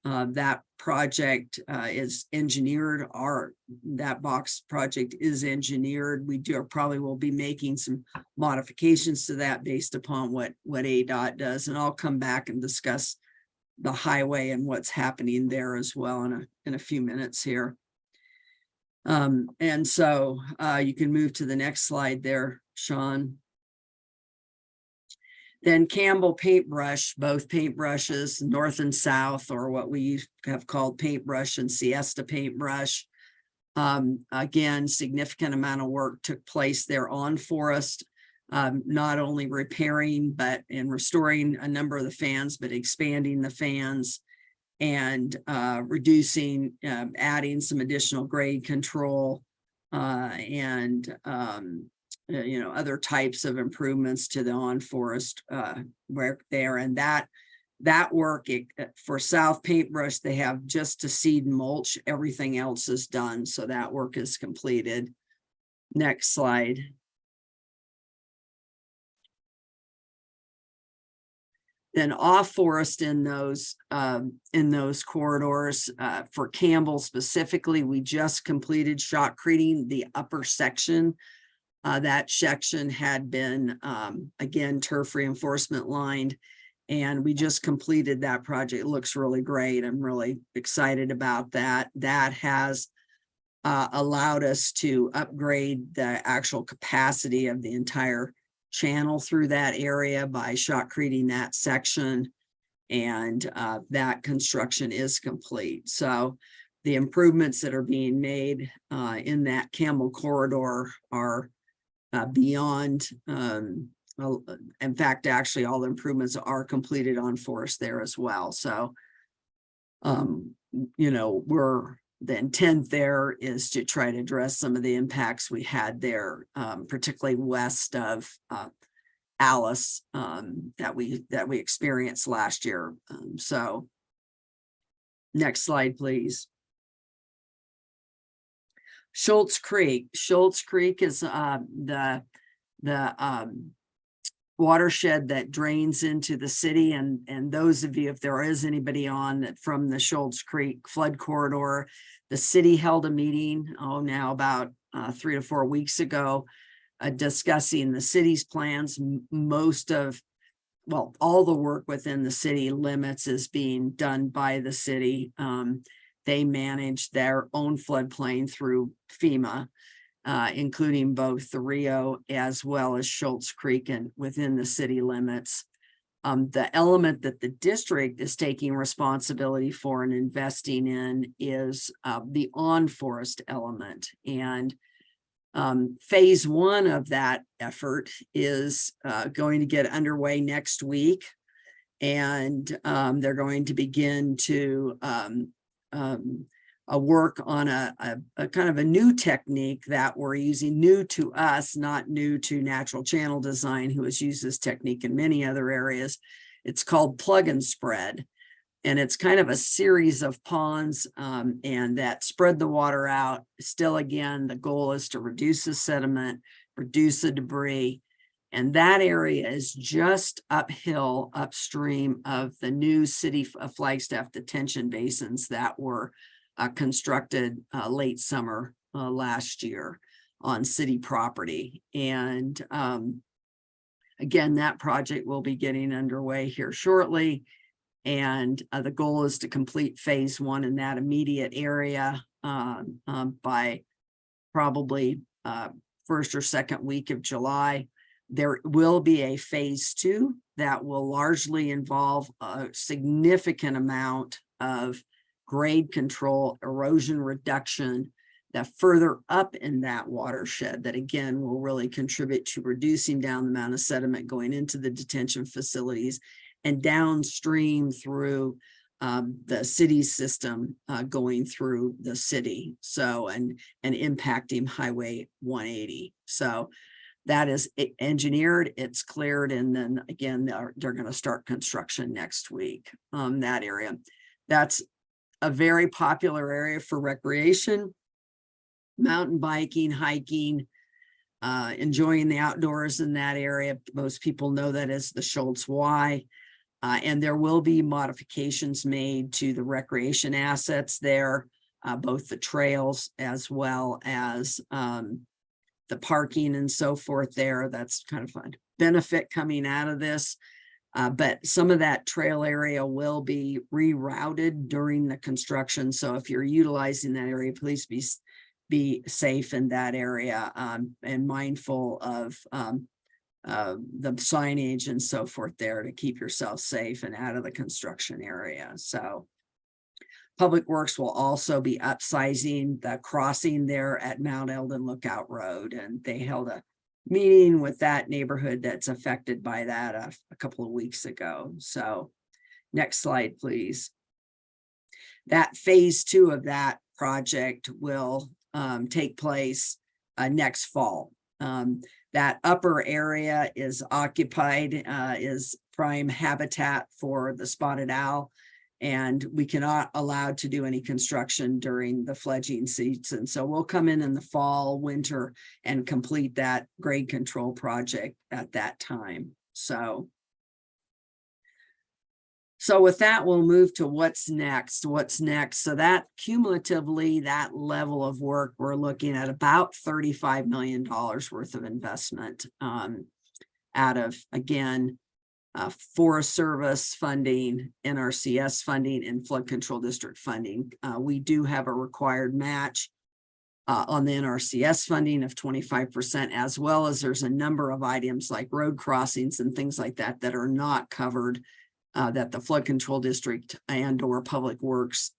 That project is engineered. That box project is engineered. We probably will be making some modifications to that based upon what ADOT does, and I'll come back and discuss the highway and what's happening there as well in a few minutes here. And so you can move to the next slide there, Sean. Then Campbell paintbrush, both paintbrushes, north and south, or what we have called paintbrush and siesta paintbrush. Again, significant amount of work took place there on Forest, not only repairing but and restoring a number of the fans, but expanding the fans and reducing, adding some additional grade control and other types of improvements to the on Forest work there. And that work for South Paintbrush, they have just to seed and mulch. Everything else is done. So that work is completed. Next slide. Then off Forest in those corridors for Campbell specifically, we just completed shotcreting the upper section. That section had been, again, turf reinforcement lined, and we just completed that project. It looks really great. I'm really excited about that. That has allowed us to upgrade the actual capacity of the entire channel through that area by shotcreting that section, and that construction is complete. So the improvements that are being made in that Campbell corridor are beyond, in fact, actually all the improvements are completed on Forest there as well. So, the intent there is to try to address some of the impacts we had there, particularly west of Alice, that we experienced last year. So next slide, please. Schultz Creek. Schultz Creek is the watershed that drains into the city, and those of you, if there is anybody on that from the Schultz Creek flood corridor, the city held a meeting now about 3 to 4 weeks ago, discussing the city's plans. All the work within the city limits is being done by the city. They manage their own floodplain through FEMA, including both the Rio as well as Schultz Creek and within the city limits. The element that the district is taking responsibility for and investing in is the on Forest element. And phase 1 of that effort is going to get underway next week. And they're going to begin to work on a kind of a new technique that we're using, new to us, not new to Natural Channel Design, who has used this technique in many other areas. It's called plug and spread. And it's kind of a series of ponds and that spread the water out. Still, again, the goal is to reduce the sediment, reduce the debris. And that area is just uphill, upstream of the new city of Flagstaff detention basins that were constructed late summer last year on city property. And again, that project will be getting underway here shortly. And the goal is to complete phase 1 in that immediate area by probably first or second week of July. There will be a phase 2 that will largely involve a significant amount of grade control, erosion reduction, that further up in that watershed, that again will really contribute to reducing down the amount of sediment going into the detention facilities and downstream through the city system going through the city. So, and impacting Highway 180. So that is engineered, it's cleared, and then again, they're going to start construction next week on that area. That's a very popular area for recreation, mountain biking, hiking, enjoying the outdoors in that area. Most people know that as the Schultz Y. And there will be modifications made to the recreation assets there, both the trails as well as the parking and so forth there. That's kind of a benefit coming out of this. But some of that trail area will be rerouted during the construction. So if you're utilizing that area, please be safe in that area and mindful of the signage and so forth there to keep yourself safe and out of the construction area. So Public Works will also be upsizing the crossing there at Mount Eldon Lookout Road, and they held a meeting with that neighborhood that's affected by that a couple of weeks ago. So next slide, please. That phase 2 of that project will take place next fall. That upper area is occupied, is prime habitat for the spotted owl, and we cannot allowed to do any construction during the fledging season. So we'll come in the fall, winter, and complete that grade control project at that time. So with that, we'll move to what's next. So that cumulatively, that level of work, we're looking at about $35 million worth of investment out of, again, Forest Service funding, NRCS funding, and flood control district funding. We do have a required match on the NRCS funding of 25%, as well as there's a number of items like road crossings and things like that that are not covered, that the flood control district and or Public Works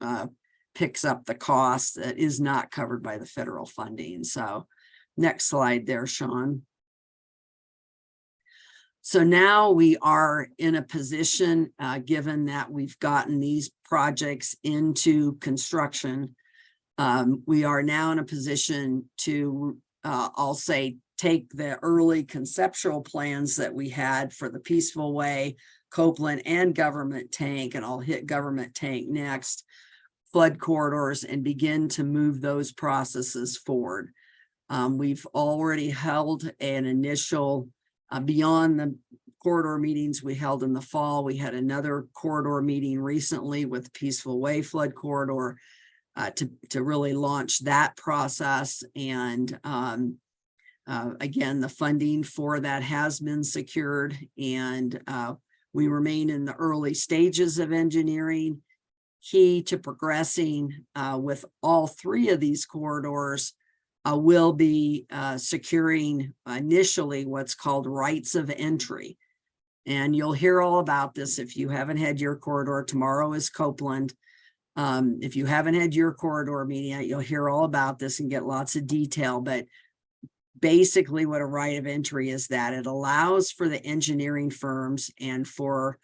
picks up the cost that is not covered by the federal funding. So next slide there, Sean. So now we are in a position, given that we've gotten these projects into construction, we are now in a position to, I'll say, take the early conceptual plans that we had for the Peaceful Way, Copeland, and Government Tank, and I'll hit Government Tank next, flood corridors, and begin to move those processes forward. We've already held an initial beyond the corridor meetings we held in the fall. We had another corridor meeting recently with Peaceful Way flood corridor to really launch that process. And again, the funding for that has been secured, and we remain in the early stages of engineering. Key to progressing with all 3 of these corridors will be securing initially what's called rights of entry. And you'll hear all about this if you haven't had your corridor. Tomorrow is Copeland. If you haven't had your corridor meeting, you'll hear all about this and get lots of detail. But basically what a right of entry is, that it allows for the engineering firms and for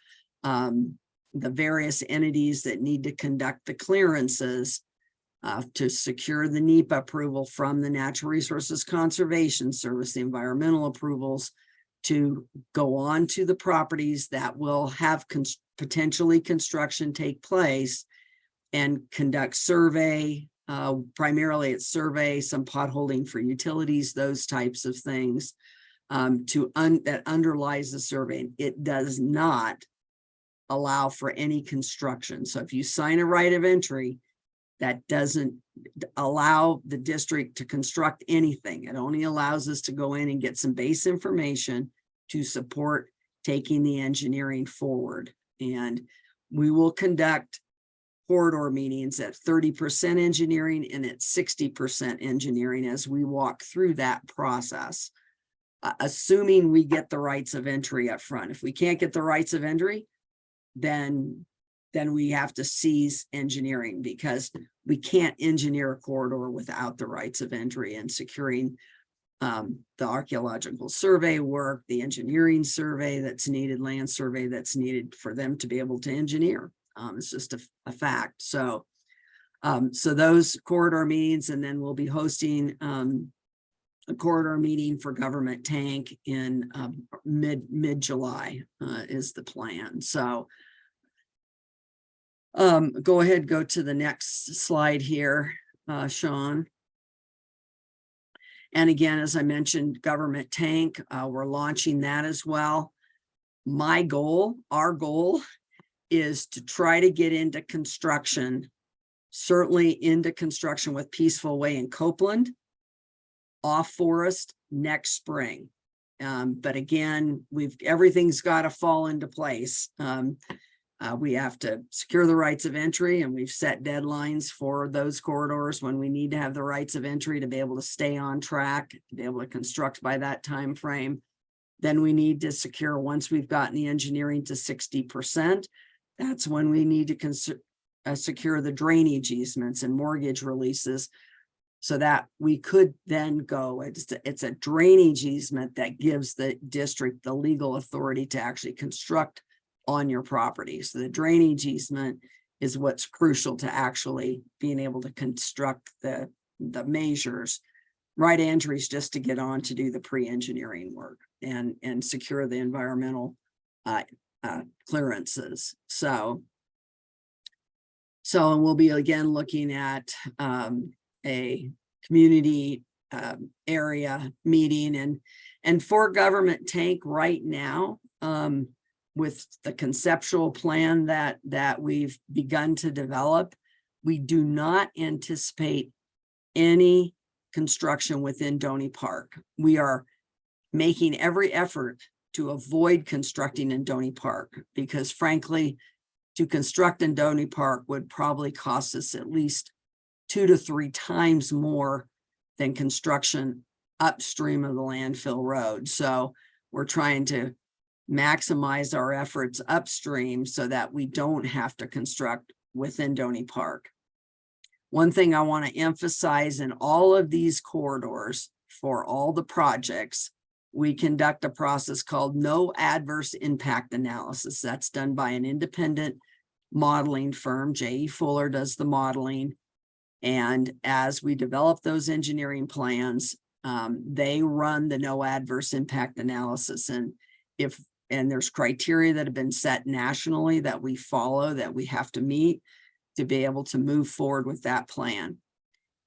the various entities that need to conduct the clearances to secure the NEPA approval from the Natural Resources Conservation Service, the environmental approvals, to go on to the properties that will have potentially construction take place and conduct survey. Primarily it's survey, some potholing for utilities, those types of things that underlies the survey. It does not allow for any construction. So if you sign a right of entry, that doesn't allow the district to construct anything. It only allows us to go in and get some base information to support taking the engineering forward. And we will conduct corridor meetings at 30% engineering and at 60% engineering as we walk through that process, assuming we get the rights of entry up front. If we can't get the rights of entry, then we have to cease engineering, because we can't engineer a corridor without the rights of entry and securing the archaeological survey work, the engineering survey that's needed, land survey that's needed for them to be able to engineer. It's just a fact. So those corridor meetings, and then we'll be hosting a corridor meeting for Government Tank in mid-July is the plan. So go ahead, go to the next slide here, Sean. And again, as I mentioned, Government Tank, we're launching that as well. My goal, our goal, is to try to get into construction, certainly into construction with Peaceful Way in Copeland, off Forest next spring. But again, everything's got to fall into place. We have to secure the rights of entry, and we've set deadlines for those corridors when we need to have the rights of entry to be able to stay on track, to be able to construct by that time frame. Then we need to secure, once we've gotten the engineering to 60%, that's when we need to secure the drainage easements and mortgage releases, so that we could then go, it's a drainage easement that gives the district the legal authority to actually construct on your property. So the drainage easement is what's crucial to actually being able to construct the measures. Right entries just to get on to do the pre-engineering work and secure the environmental clearances. So we'll be again looking at a community area meeting and for government tank right now, with the conceptual plan that we've begun to develop, we do not anticipate any construction within Doney Park. We are making every effort to avoid constructing in Doney Park, because frankly, to construct in Doney Park would probably cost us at least 2 to 3 times more than construction upstream of the landfill road. So we're trying to maximize our efforts upstream so that we don't have to construct within Doney Park. One thing I want to emphasize, in all of these corridors for all the projects, we conduct a process called no adverse impact analysis. That's done by an independent modeling firm. J.E. Fuller does the modeling. And as we develop those engineering plans, they run the no adverse impact analysis. And there's criteria that have been set nationally that we follow, that we have to meet to be able to move forward with that plan.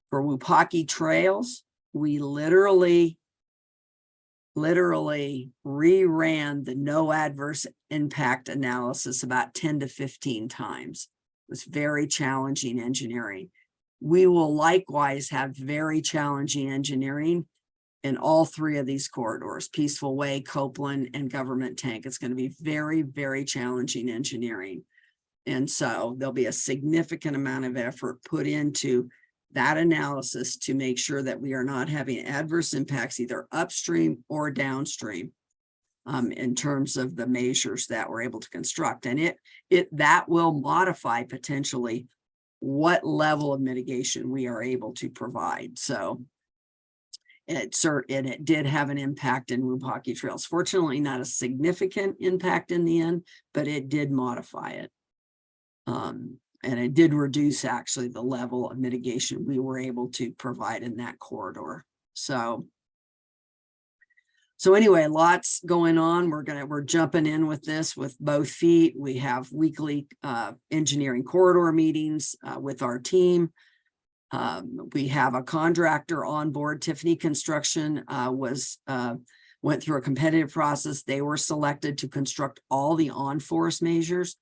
For Wupaki Trails, we literally reran the no adverse impact analysis about 10 to 15 times. It was very challenging engineering. We will likewise have very challenging engineering in all 3 of these corridors, Peaceful Way, Copeland, and Government Tank. It's going to be very, very challenging engineering. And so there'll be a significant amount of effort put into that analysis to make sure that we are not having adverse impacts either upstream or downstream in terms of the measures that we're able to construct. And that will modify potentially what level of mitigation we are able to provide. So it did have an impact in Wupaki Trails. Fortunately, not a significant impact in the end, but it did modify it. And it did reduce actually the level of mitigation we were able to provide in that corridor. So anyway, lots going on. We're jumping in with this with both feet. We have weekly engineering corridor meetings with our team. We have a contractor on board. Tiffany Construction went through a competitive process. They were selected to construct all the on-forest measures,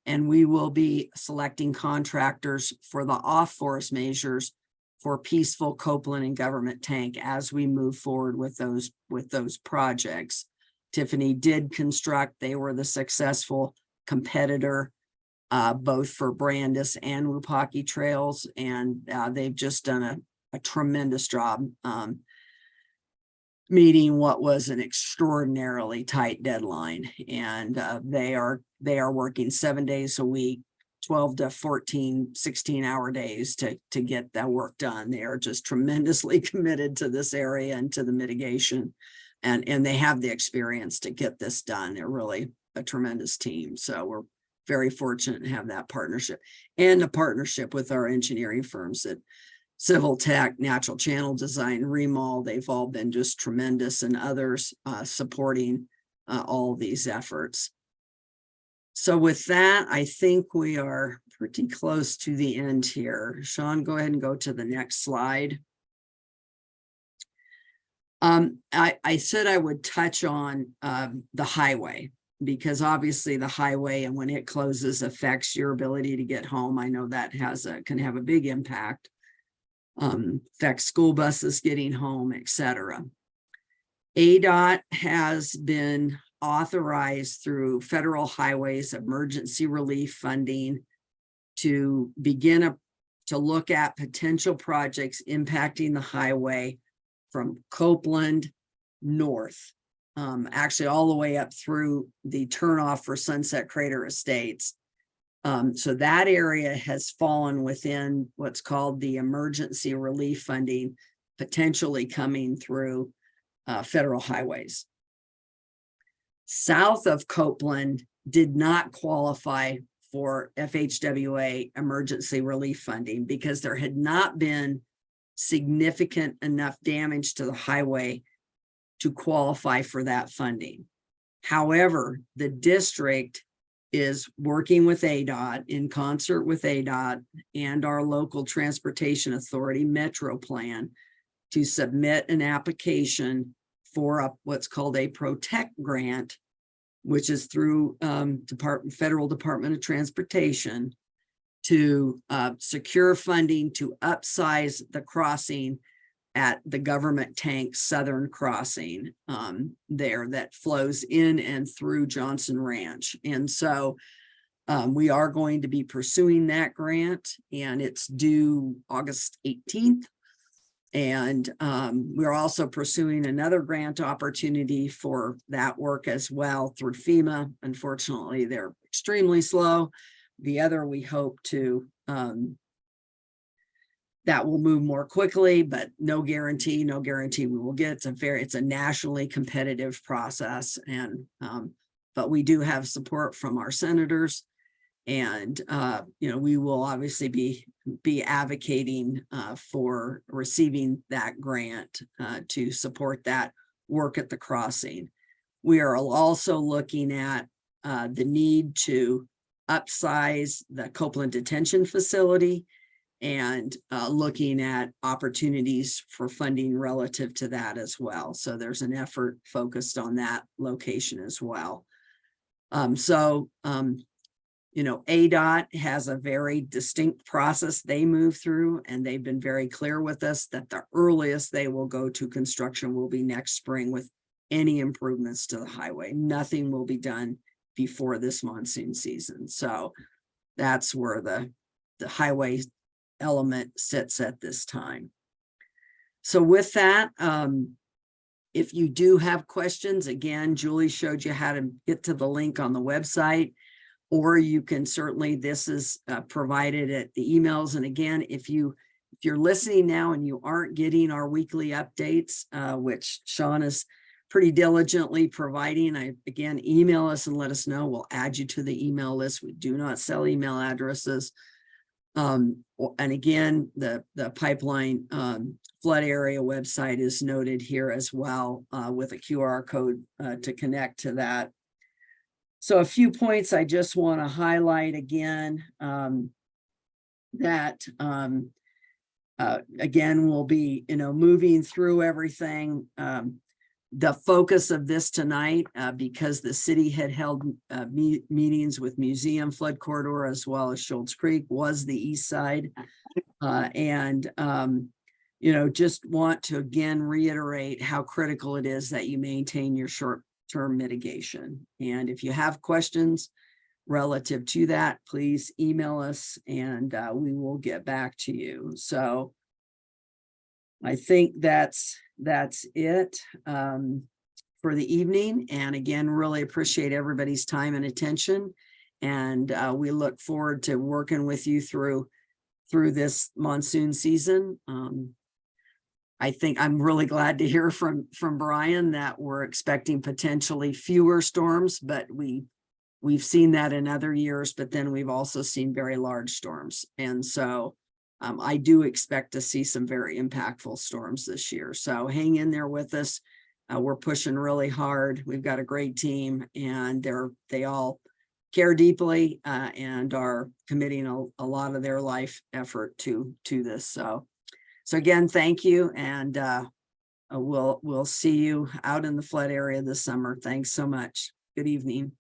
and we will be selecting contractors for the off-forest measures for Peaceful, Copeland, and Government Tank as we move forward with those projects. Tiffany did construct. They were the successful competitor both for Brandis and Wupaki Trails, and they've just done a tremendous job meeting what was an extraordinarily tight deadline. And they are working 7 days a week, 12 to 14, 16-hour days to get that work done. They are just tremendously committed to this area and to the mitigation, and they have the experience to get this done. They're really a tremendous team. So we're very fortunate to have that partnership, and a partnership with our engineering firms at Civil Tech, Natural Channel Design, Remall. They've all been just tremendous, and others supporting all these efforts. So with that, I think we are pretty close to the end here. Sean, go ahead and go to the next slide. I said I would touch on the highway, because obviously the highway, and when it closes, affects your ability to get home. I know that can have a big impact. Affects school buses getting home, etc. ADOT has been authorized through Federal Highways Emergency Relief Funding to begin to look at potential projects impacting the highway from Copeland north. actually all the way up through the turnoff for Sunset Crater Estates. So that area has fallen within what's called the emergency relief funding, potentially coming through federal highways. South of Copeland did not qualify for FHWA emergency relief funding because there had not been significant enough damage to the highway to qualify for that funding. However, the district is working with ADOT in concert with ADOT and our local transportation authority Metro Plan to submit an application for what's called a Protect grant, which is through Federal Department of Transportation, to secure funding to upsize the crossing at the government tank southern crossing there that flows in and through Johnson Ranch. And so we are going to be pursuing that grant, and it's due August 18th. And we're also pursuing another grant opportunity for that work as well through FEMA. Unfortunately, they're extremely slow. The other, we hope to, that will move more quickly, but no guarantee we will get. It's a nationally competitive process. And, but we do have support from our senators. And, we will obviously be advocating for receiving that grant to support that work at the crossing. We are also looking at the need to upsize the Copeland Detention Facility and looking at opportunities for funding relative to that as well. So there's an effort focused on that location as well. ADOT has a very distinct process they move through, and they've been very clear with us that the earliest they will go to construction will be next spring with any improvements to the highway. Nothing will be done before this monsoon season. So that's where the highway element sits at this time. So with that, if you do have questions, again, Julie showed you how to get to the link on the website. Or you can certainly, this is provided at the emails. And again, if you're listening now and you aren't getting our weekly updates, which Sean is pretty diligently providing, again, email us and let us know. We'll add you to the email list. We do not sell email addresses. And again, the pipeline flood area website is noted here as well with a QR code to connect to that. So a few points I just want to highlight again, that again, we'll be, moving through everything. The focus of this tonight, because the city had held meetings with Museum Flood Corridor as well as Schultz Creek, was the east side. Just want to again reiterate how critical it is that you maintain your short-term mitigation. And if you have questions relative to that, please email us and we will get back to you. So I think that's it for the evening. And again, really appreciate everybody's time and attention. And we look forward to working with you through this monsoon season. I think I'm really glad to hear from Brian that we're expecting potentially fewer storms, but we've seen that in other years, but then we've also seen very large storms. And so I do expect to see some very impactful storms this year. So hang in there with us. We're pushing really hard. We've got a great team, and they all care deeply and are committing a lot of their life effort to this. So again, thank you. And we'll see you out in the flood area this summer. Thanks so much. Good evening.